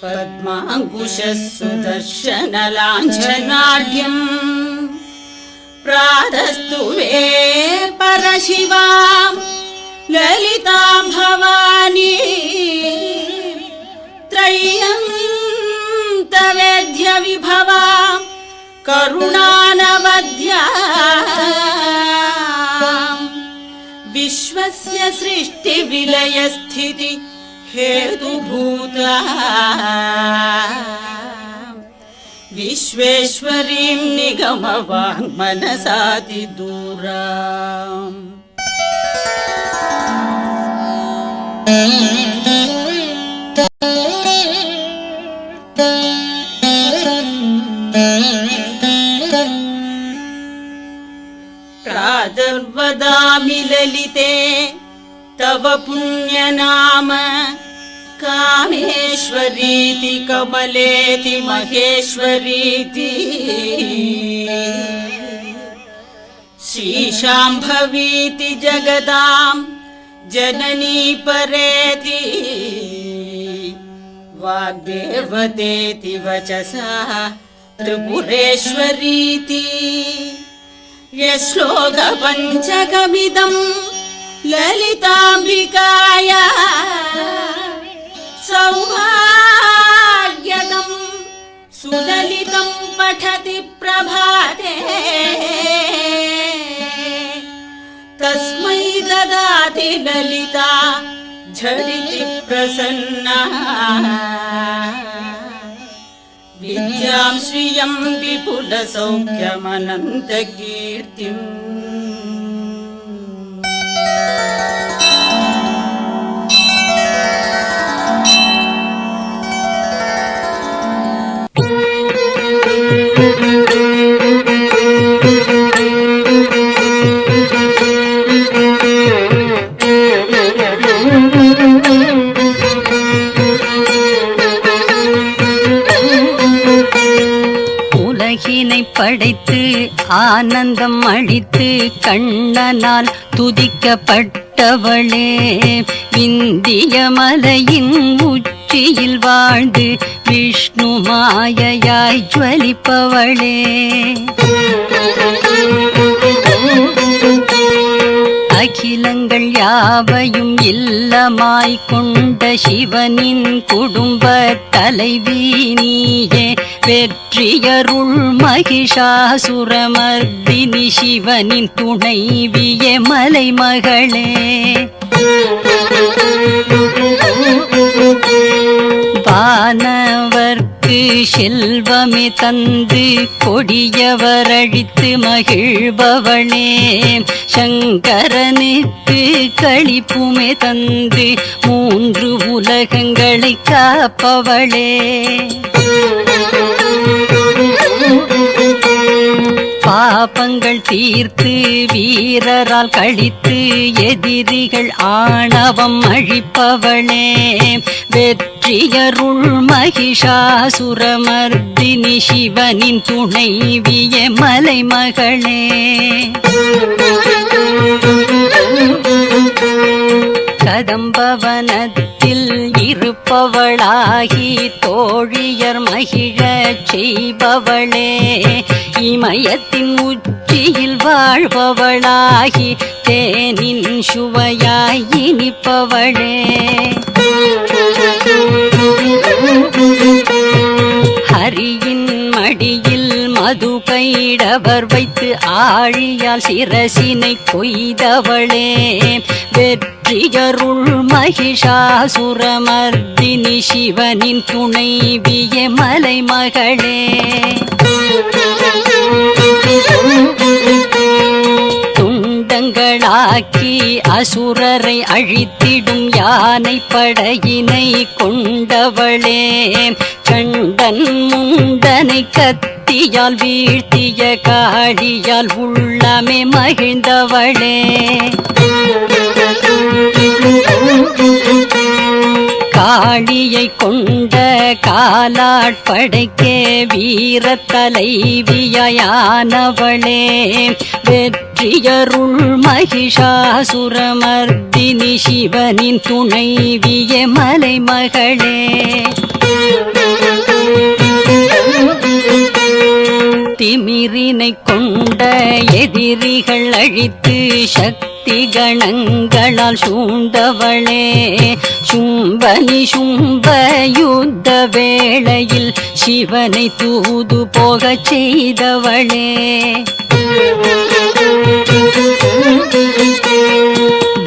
पद्माङ्कुशः सुदर्शनलाञ्छनाढ्यम् प्रातस्तुवे परशिवां ललितां भवानी त्रय्यन्तवेद्यविभवां करुणानवद्यां विश्वस्य सृष्टिविलयस्थिति हेतुभूता विश्वेश्वरीं निगमवाङ्मनसातिदूराम् प्रादुर्वदामि ललिते तव पुण्यनाम कामेश्वरीति कमलेति महेश्वरीति श्रीशाम्भवीति जगदां जननी परेति वाग्देवतेति वचसा त्रिपुरेश्वरीति यश्लोकपञ्चकमिदं ललिताम्बिकाया सौभाग्यदं सुललितं पठति प्रभाते तस्मै ददाति ललिता झटिति प्रसन्ना विद्यां श्रियं विपुलसौख्यमनन्तकीर्तिम् படைத்து ஆனந்தம் அளித்து கண்ணனால் துதிக்கப்பட்டவளே விந்திய மலையின் உச்சியில் வாழ்ந்து விஷ்ணு மாயையாய் ஜ்வலிப்பவளே அகிலங்கள் யாவையும் இல்லமாய் கொண்ட சிவனின் குடும்ப தலைவி நீயே வெற்றியருள் மகிஷாசுரமர்தினி சிவனின் துணைவிய மலைமகளே வானவர்க்கு செல்வமே தந்து கொடியவரழித்து மகிழ்பவளே சங்கரனுக்கு களிப்புமே தந்து மூன்று உலகங்களை காப்பவளே பாபங்கள் தீர்த்து வீரரால் கழித்து எதிரிகள் ஆணவம் அழிப்பவளே வெற்றியருள் மகிஷாசுரமர்தினி சிவனின் துணைவிய மலைமகளே கதம்பவனத்தில் இருப்பவளாகி தோழியர் மகிழச் செய்பவளே இமயத்தின் உச்சியில் வாழ்பவளாகி தேனின் சுவையாய் இனிப்பவளே ஹரியின் மடியில் மது கைடவர் வைத்து ஆழியால் சிரசினை கொய்தவளே வெற்றியருள் மகிஷாசுரமர்தினி சிவனின் துணைவிய மலைமகளே துண்டங்களாக்கி அசுரரை அழித்திடும் யானை படையினை கொண்டவளே, கண்டன் முண்டனை கத்தியால் வீழ்த்திய காளியால் உள்ளமே மகிழ்ந்தவளே, காளியை கொண்ட காலாட்படைக்கே வீர தலைவியானவளே, வெற்றியருள் மகிஷாசுரமர்தினி சிவனின் துணைவிய மலைமகளே, திமிரினை கொண்ட எதிரிகள் அழித்து சக்தி கணங்களால் சூழ்ந்தவளே, சும்பனி சும்ப யுத்த வேளையில் சிவனை தூது போகச் செய்தவளே,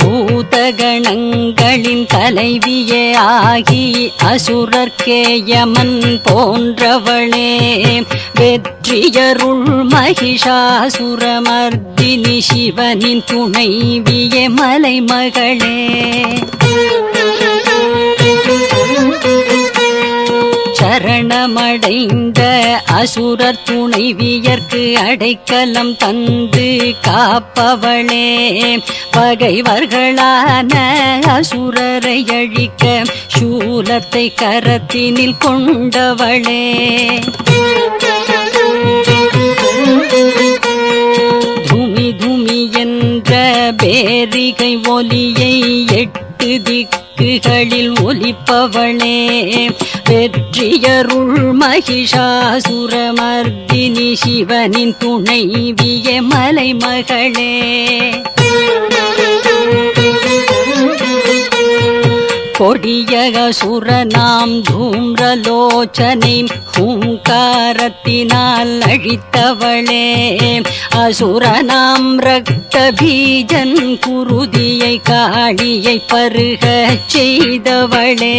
பூதகணங்களின் தலைவியே ஆகி அசுரர்க்கே யமன் போன்றவளே, வெற்றியருள் மகிஷாசுரமர்தினி சிவனின் துணைவிய மலைமகளே, சரணமடைந்த அசுரர் துணைவியர்க்கு அடைக்கலம் தந்து காப்பவளே, பகைவர்களான அசுரரை அழிக்க சூலத்தை கரத்தினில் கொண்டவளே, துமி துமி என்ற பேரிகை ஒலியை 8 திக்குகளில் ஒலிப்பவளே, வெற்றியருள் மகிஷாசுரமர்தினி சிவனின் துணைவிய மலைமகளே, கொடிய அசுரனாம் தூம்ரலோச்சனை ஹூங்காரத்தினால் அழித்தவளே, அசுரனாம் ரக்த பீஜன் குருதியை காளியை பருகச் செய்தவளே,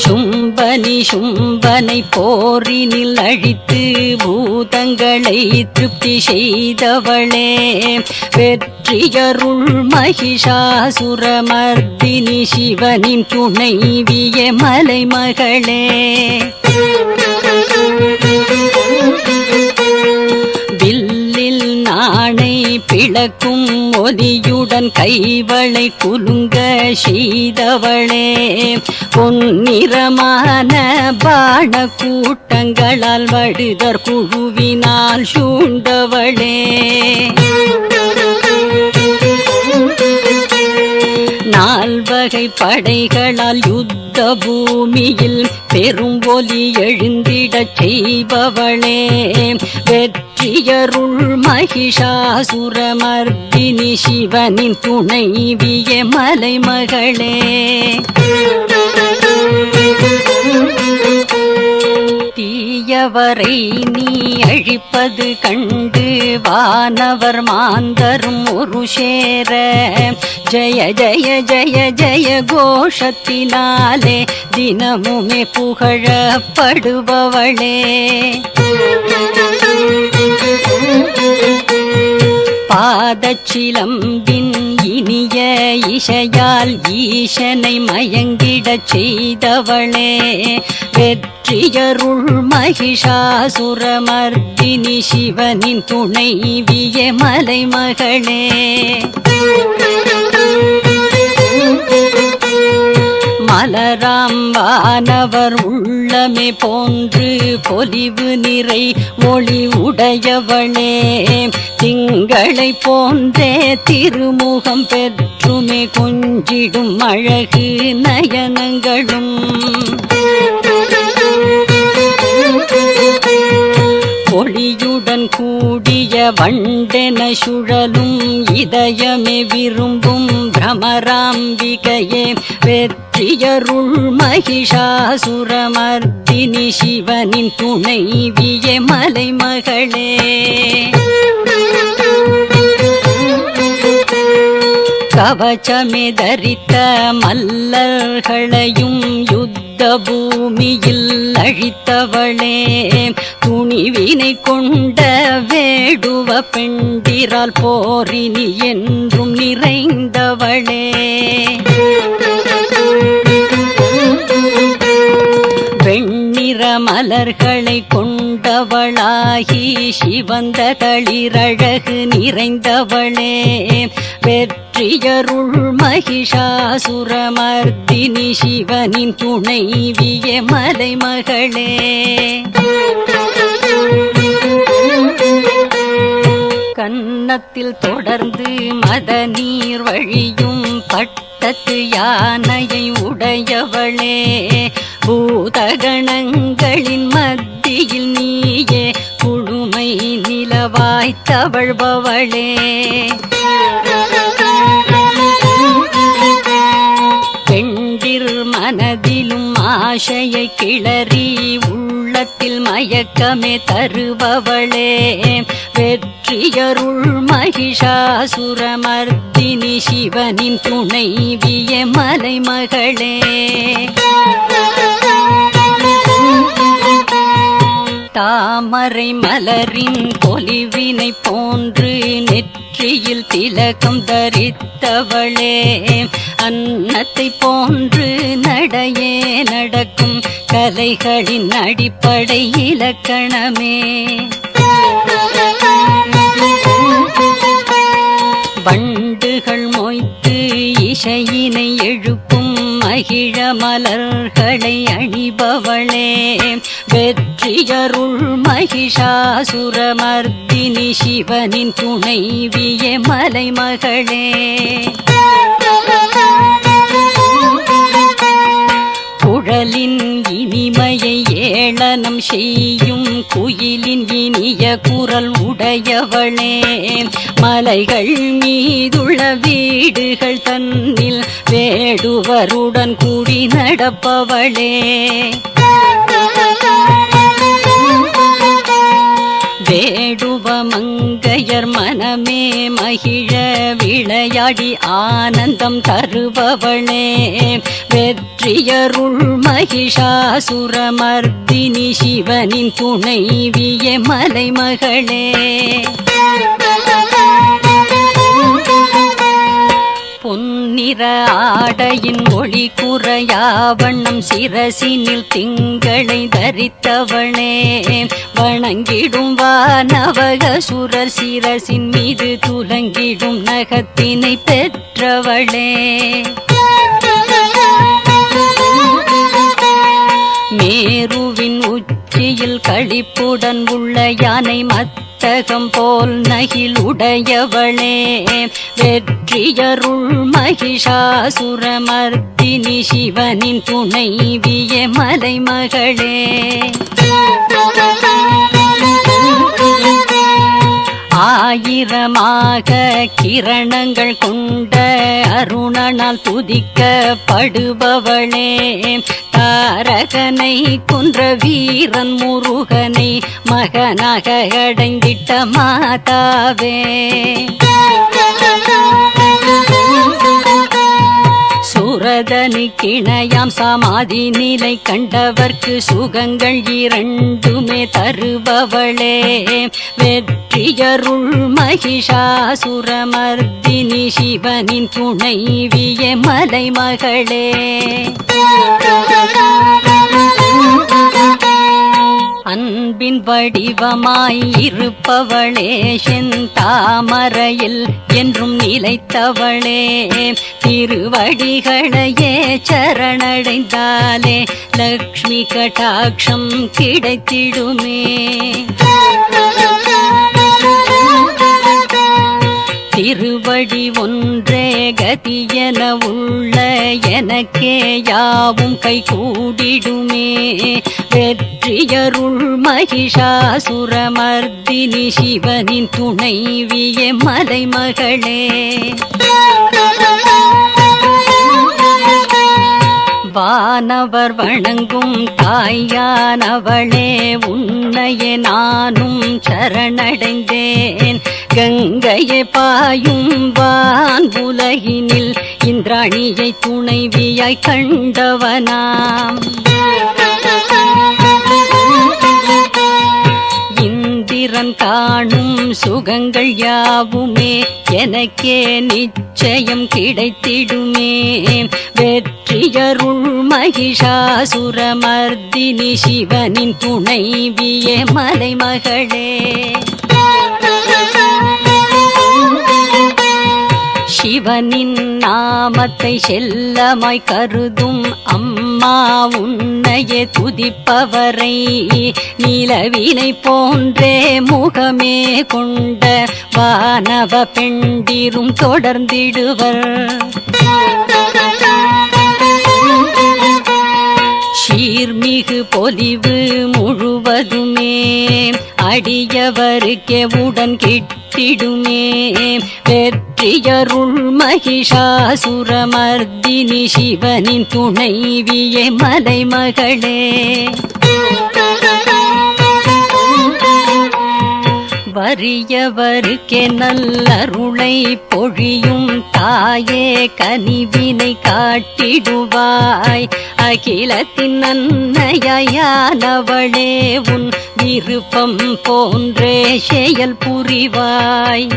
சும்பனி சும்பனை போரினில் அழித்து பூதங்களை திருப்தி செய்தவளே, வெற்றியருள் மகிஷாசுரமர்தினி சிவனின் துணைவிய மலைமகளே, வில்லில் நாணை பிளக்கும் ஒலியுடன் கைவளை குலுங்க செய்தவளே, பொன்னிறமான பாண கூட்டங்களால் வடுதர் குழுவினால் சூழ்ந்தவளே, நால்வகை படைகளால் யுத்த பூமியில் பெரும் ஒலி எழுந்திடச் செய்பவளே, வெற்றியருள் மகிஷாசுரமர்தினி சிவனின் துணைவிய மலைமகளே, தீயவரை நீ அழிப்பது கண்டு வானவர் மாந்தரும் ஒரு சேர ஜய ஜய ஜய ஜய கோஷத்தினாலே தினமுமே புகழப்படுபவளே, பாதச்சிலம்பின் இனிய இசையால் ஈசனை மயங்கிடச் செய்தவளே, வெற்றியருள் மகிஷாசுரமர்தினி சிவனின் துணைவிய மலைமகளே, மலராம் வானவர் உள்ளமே போன்று பொலிவு நிறை ஒளி உடையவளே, திங்களை போன்றே திருமுகம் பெற்றுமே கொஞ்சிடும் அழகு நயனங்களும், ஒளியுடன் கூடிய வண்டென சுழலும் இதயமே விரும்பும் பிரமராம்பிகையே, வெற்றியருள் மகிஷாசுரமர்தினி சிவனின் துணைவிய மலைமகளே, கவச்சமே தரித்த மல்லர்களையும் யுத்த யுத்த பூமியில் அழித்தவளே துணிவினை கொண்ட வேடுவ பெண்டிரால் போரினி என்றும் நிறைந்தவளே வெண்ணிற மலர்களை கொண்டவளாகி சிவந்த தளிரழகு நிறைந்தவளே வெற்றியருள் மகிஷாசுரமர்த்தினி சிவனின் துணைவிய மலைமகளே கன்னத்தில் தொடர்ந்து மத நீர் வழியும் பட்டத்து யானையை உடையவளே பூதகணங்களின் மத்தியில் நீயே குழுமை நிலவாய் தவழ்பவளே பெண்டிர் மனதிலும் ஆசையை கிளறி உள்ளத்தில் மயக்கமே தருபவளே வெற்றியருள் மகிஷாசுரமர்த்தினி சிவனின் துணைவிய மலைமகளே தாமரை மலரின் பொலிவினை போன்று நெற்றியில் திலகம் தரித்தவளே அன்னத்தை போன்று நடையே நடக்கும் கலைகளின் அடிப்படை இலக்கணமே வண்டுகள் மொய்த்து இசையினை எழுப்பும் மகிழ மலர்களை அணிபவளே வெற்றியருள் மகிஷாசுரமர்த்தினி சிவனின் துணைவிய மலைமகளே குழலின் இனிமையை ஏளனம் செய்யும் குயிலின் இனிய குரல் உடையவளே மலைகள் மீதுள்ள வீடுகள் தன்னில் வேடுவருடன் கூடி நடப்பவளே வேடுவ மங்கையர் மனமே மகிழ விளையாடி ஆனந்தம் தருபவளே வெற்றியருள் மகிஷாசுரமர்த்தினி சிவனின் துணைவிய மலைமகளே பொன்னிற ஆடையின் ஒளி குறையாவண்ணம் சிரசினில் திங்களை தரித்தவளே வணங்கிடும் வானவகசுரர் சிரசின் மீது துலங்கிடும் நகத்தினை பெற்றவளே மேருவின் உச்சியில் களிப்புடன் உள்ள யானை மத்தகம் போல் நகில் உடையவளே வெற்றியருள் மகிஷாசுரமர்த்தினி சிவனின் துணைவிய மலைமகளே ஆயிரமாக கிரணங்கள் கொண்ட அருணனால் துதிக்கப்படுபவளே தாரகனை கொன்ற வீரன் முருகனை மகனாக அடைந்திட்ட மாதாவே சுரதனுக்கிணையாம் சமாதி நிலை கண்டவர்க்கு சுகங்கள் இரண்டுமே தருபவளே வெற்றியருள் மகிஷாசுரமர்த்தினி சிவனின் துணைவிய மலைமகளே அன்பின் வடிவமாய் இருப்பவளே செந்தாமரையில் என்றும் நிலைத்தவளே திருவடிகளையே சரணடைந்தாலே லக்ஷ்மி கடாட்சம் கிடைத்திடுமே திருவடி ஒன்றே கதியென உள்ள எனக்கே யாவும் கை கூடிடுமே வெற்றியருள் மகிஷாசுரமர்த்தினி சிவனின் துணைவிய மலைமகளே வானவர் வணங்கும் தாயானவளே உன்னையே நானும் சரணடைந்தேன் கங்கையே பாயும் வான் உலகினில் இந்திராணியை துணைவியாய் கண்டவனாம். இந்திரன் காணும் சுகங்கள் யாவுமே எனக்கே நிச்சயம் கிடைத்திடுமே. வெற்றியருள் மகிஷாசுரமர்தினி சிவனின் துணைவியே மலைமகளே. சிவனின் நாமத்தை செல்லமாய் கருதும் அம்மா உன்னையே துதிப்பவரை நிலவினை போன்றே முகமே கொண்ட வானவ பெண்டிரும் தொடர்ந்திடுவர். சீர்மிகு பொலிவு முழுவதுமே அடியவருக்கே உடன் கிட்டிடுமே. வெற்றியருள் மகிஷாசுரமர்தினி சிவனின் துணைவியே மலைமகளே. வறியவருக்கே நல்லருளை பொழியும் தாயே கனிவினை காட்டிடுவாய். அகிலத்தின் அன்னையானவளே உன் விருப்பம் போன்றே செயல் புரிவாய்.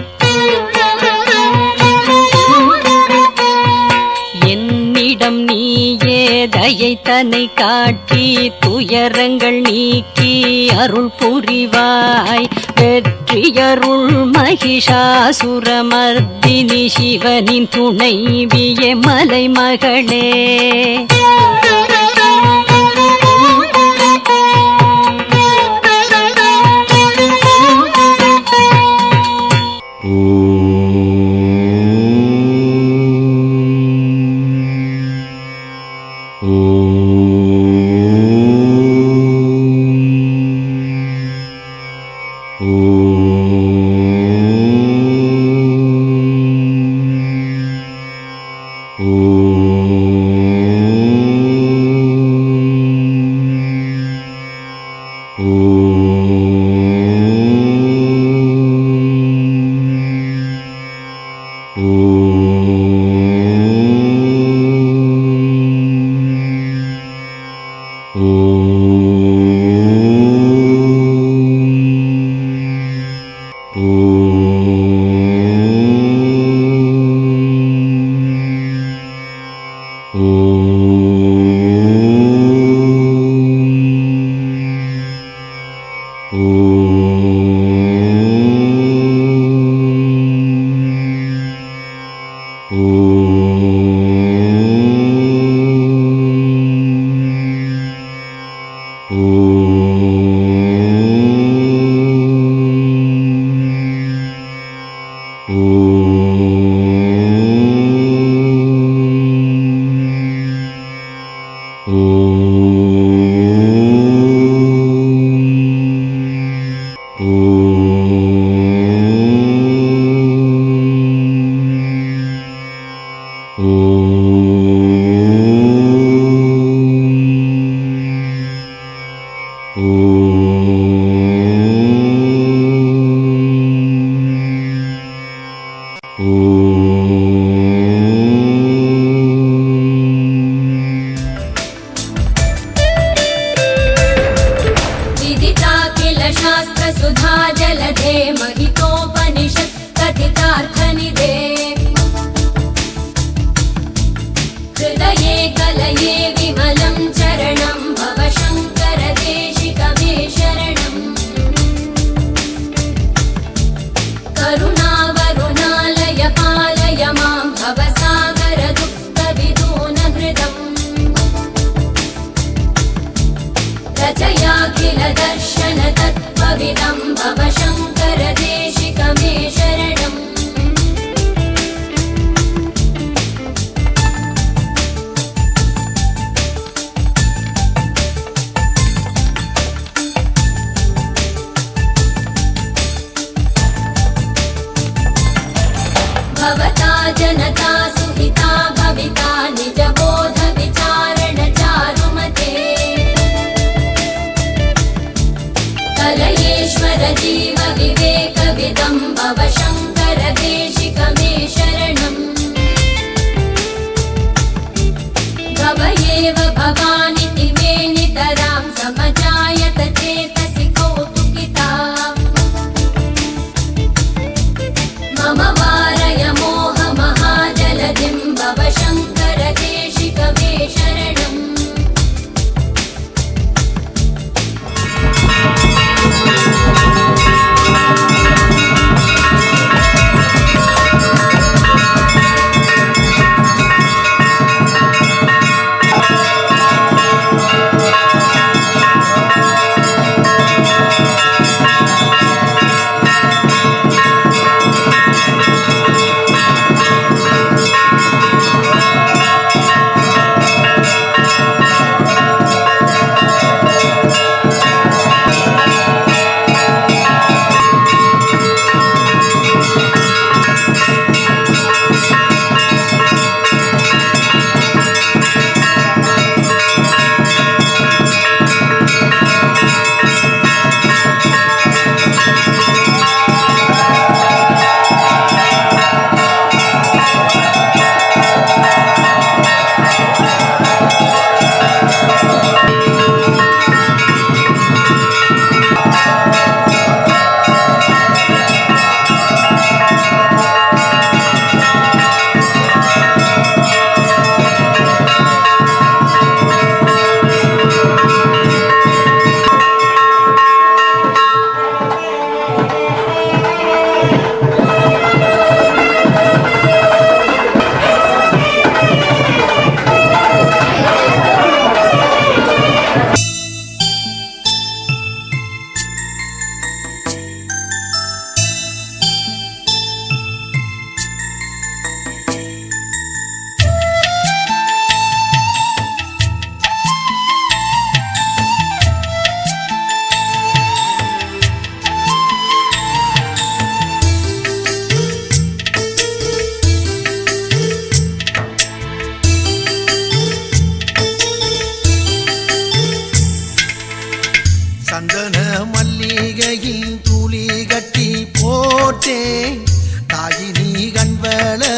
என்னிடம் நீயே தயை தன்னை காட்டி துயரங்கள் நீக்கி அருள் புரிவாய். வெற்றியருள் மகிஷாசுரமர்தினி சிவனின் துணைவியே மலைமகளே.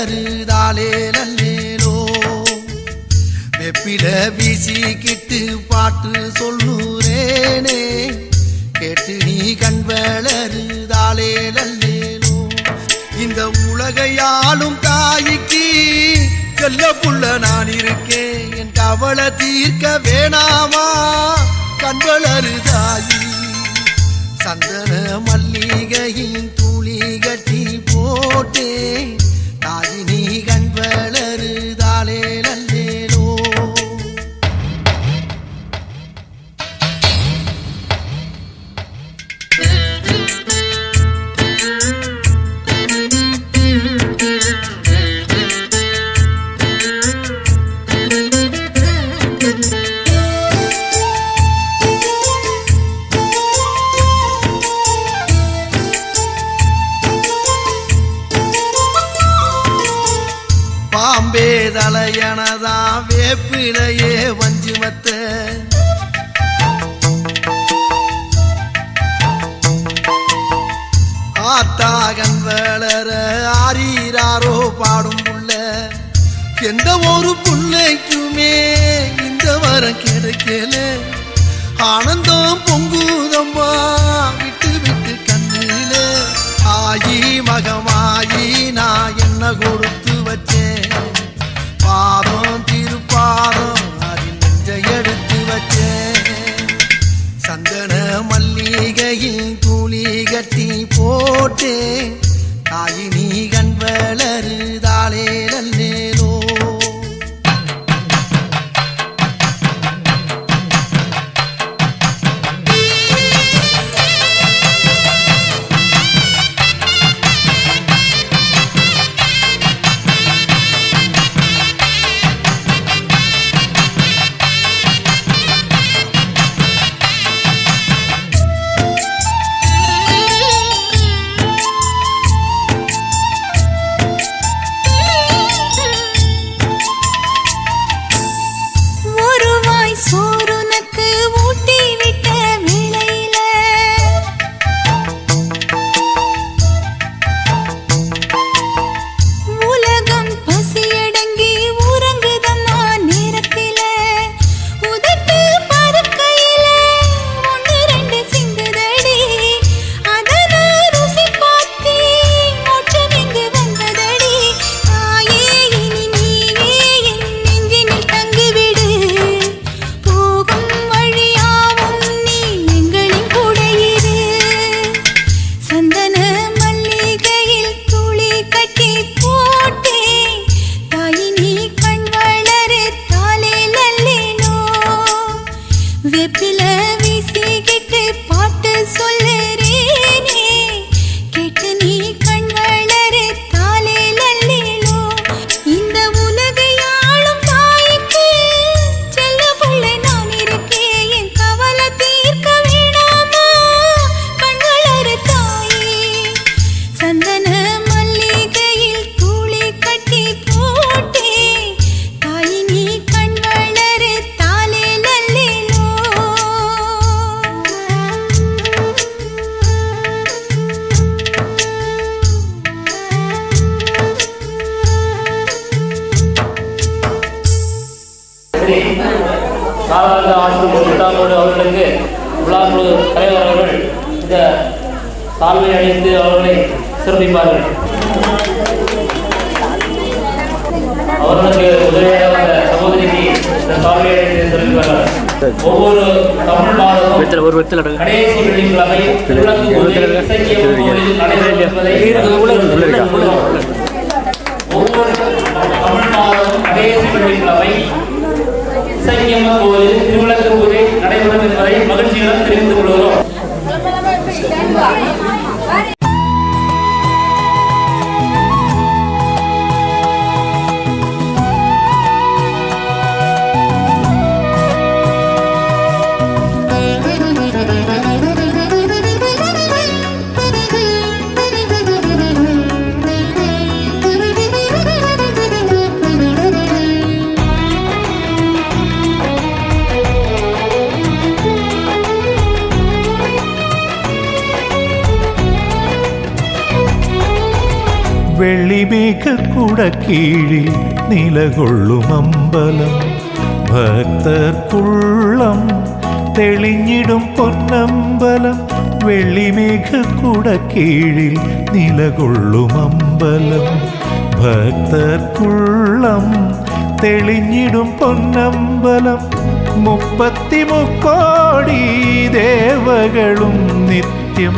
வளருதாலே நல்லேலோ. வெப்பில வீசிக்கிட்டு பாட்டு சொல்லுறேனே, கேட்டு நீ கண் வளருதாலே நல்லேலோ. இந்த உலகையாளும் தாய்க்கு செல்ல புள்ள நான் இருக்கேன், என் கவலை தீர்க்க வேணாமா கண் வளருதாயி. சந்தன மல்லிகையின் துளி கட்டி போட்டே, தாயி நீ கண் வளருதாலே நல்லேலோ. பாம்பே தலையனதா வேப்பிலையே வஞ்சிமத்த, ஆத்தாகன் வளர ஆரீராரோ பாடும் புள்ள. எந்த ஒரு புள்ளைக்குமே இந்த வரம் கிடைக்கல, ஆனந்தம் பொங்குதம்மா விட்டு விட்டு கண்ணில. ஆயி மகமாயி நான் என்ன கொடுத்து வச்சேன், பாதம் திருப்பாதம் அதில் நெஞ்ச எடுத்து வச்சேன். சந்தன மல்லிகையின் துளி கட்டி போட்டே, தாயி நீ கண் வளருதாலே நல்லேலோ. நாடாளுமன்ற ஆட்சியர் சுல்தானோடு அவர்களுக்கு விழாக்குழு தலைவர் அவர்கள் இந்த சால்வை அணிந்து அவர்களை சிறப்பிப்பார்கள். அவர்களுக்கு உதவியாக சகோதரிக்கு இந்த சால்வை அணிந்து சிறப்பிப்பார்கள். ஒவ்வொரு தமிழ் மாதமும் கடைசி வெள்ளிக்கிழமை ஒவ்வொரு தமிழ் மாதமும் கடைசி வெள்ளிக்கிழமை இசக்கியம்மன் கோவில் திருவிளக்கு பூஜை நடைபெறும் என்பதை மகிழ்ச்சியுடன் தெரிவித்துக் கொள்கிறோம். വെള്ളിമേഘക്കുടക്കീഴിൽ നിലകൊള്ളും അമ്പലം ഭക്തർക്കുള്ളം തെളിഞ്ഞിടും പൊന്നമ്പലം വെള്ളിമേഘക്കുടക്കീഴിൽ നിലകൊള്ളും അമ്പലം ഭക്തർക്കുള്ളം തെളിഞ്ഞിടും പൊന്നമ്പലം 33 കോടി ദേവകളും നിത്യം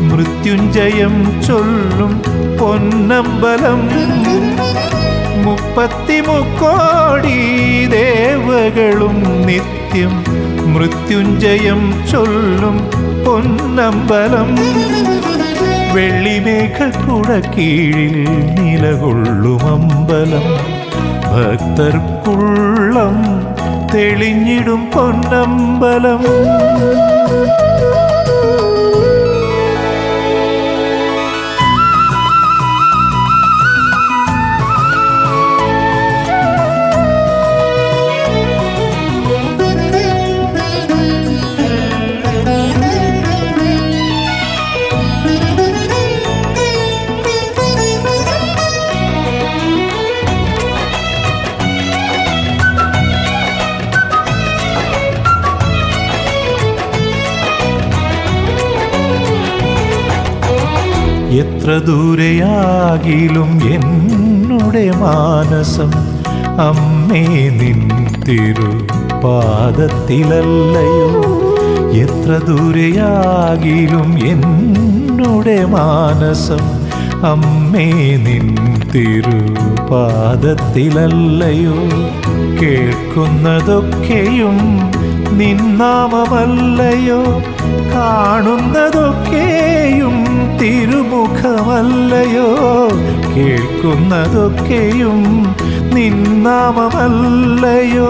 മൃത്യുഞ്ജയം ചൊല്ലും പൊന്നമ്പലം 33 കോടി ദേവകളും നിത്യം മൃത്യുഞ്ജയം ചൊല്ലും പൊന്നമ്പലം വെള്ളിമേഘക്കുടക്കീഴിൽ നിലകൊള്ളും അമ്പലം ഭക്തർക്കുള്ളം തെളിഞ്ഞിടും പൊന്നമ്പലം എത്ര ദൂരെയാകിലും എന്നുടെ മാനസം അമ്മേ നിൻ തിരുപാദത്തിലല്ലയോ എത്ര ദൂരെയാകിലും എന്നുടെ മാനസം അമ്മേ നിൻ തിരുപാദത്തിലല്ലയോ കേൾക്കുന്നതൊക്കെയും നിന്നാമമല്ലയോ കാണുന്നതൊക്കെയും തിരുമുഖമല്ലയോ കേൾക്കുന്നതൊക്കെയും നിന്നാമമല്ലയോ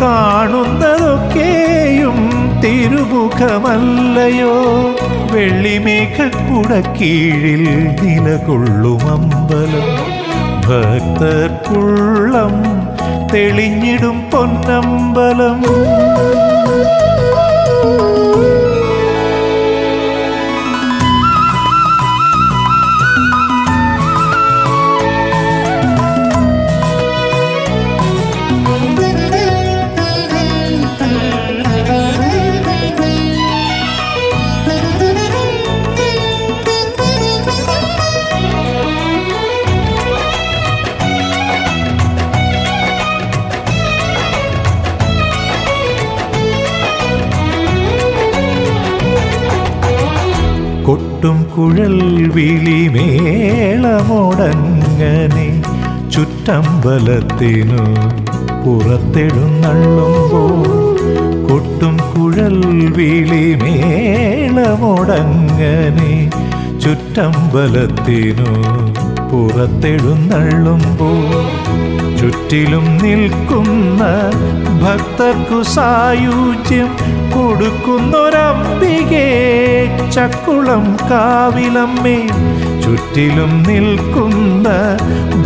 കാണുന്നതൊക്കെയും തിരുമുഖമല്ലയോ വെള്ളിമേഘക്കുടക്കീഴിൽ നിലകൊള്ളും അമ്പലം ഭക്തർക്കുള്ളം തെളിഞ്ഞിടും പൊന്നമ്പലം കൊട്ടും കുഴൽ വിളിമേളമോടങ്ങനെ ചുറ്റമ്പലത്തിനു പുറത്തെഴുന്നള്ളുമ്പോൾ കൊട്ടും കുഴൽ വിളിമേളമോടങ്ങനെ ചുറ്റമ്പലത്തിനു പുറത്തെഴുന്നള്ളുമ്പോൾ ചുറ്റിലും നിൽക്കുന്ന ഭക്തർക്കു സായുജ്യം കൊടുക്കുന്നൊരംബികേ ചക്കുളം കാവിലമ്മേ ചുറ്റിലും നിൽക്കുന്ന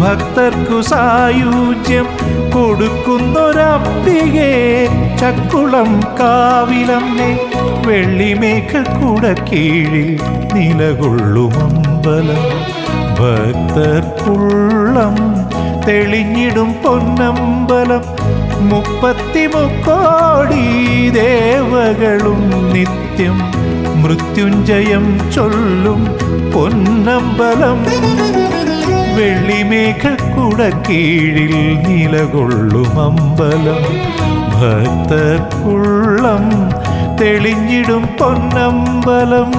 ഭക്തർക്കു സായുജ്യം കൊടുക്കുന്നൊരംബികേ ചക്കുളം കാവിലമ്മേ വെള്ളിമേഘക്കുടക്കീഴിൽ നിലകൊള്ളും അമ്പലം ഭക്തർക്കുള്ളം തെളിഞ്ഞിടും പൊന്നമ്പലം 33 കോടി ദേവകളും നിത്യം മൃത്യുഞ്ജയം ചൊല്ലും പൊന്നമ്പലം വെള്ളിമേഘക്കുടക്കീഴിൽ നിലകൊള്ളും അമ്പലം ഭക്തർക്കുള്ളം തെളിഞ്ഞിടും പൊന്നമ്പലം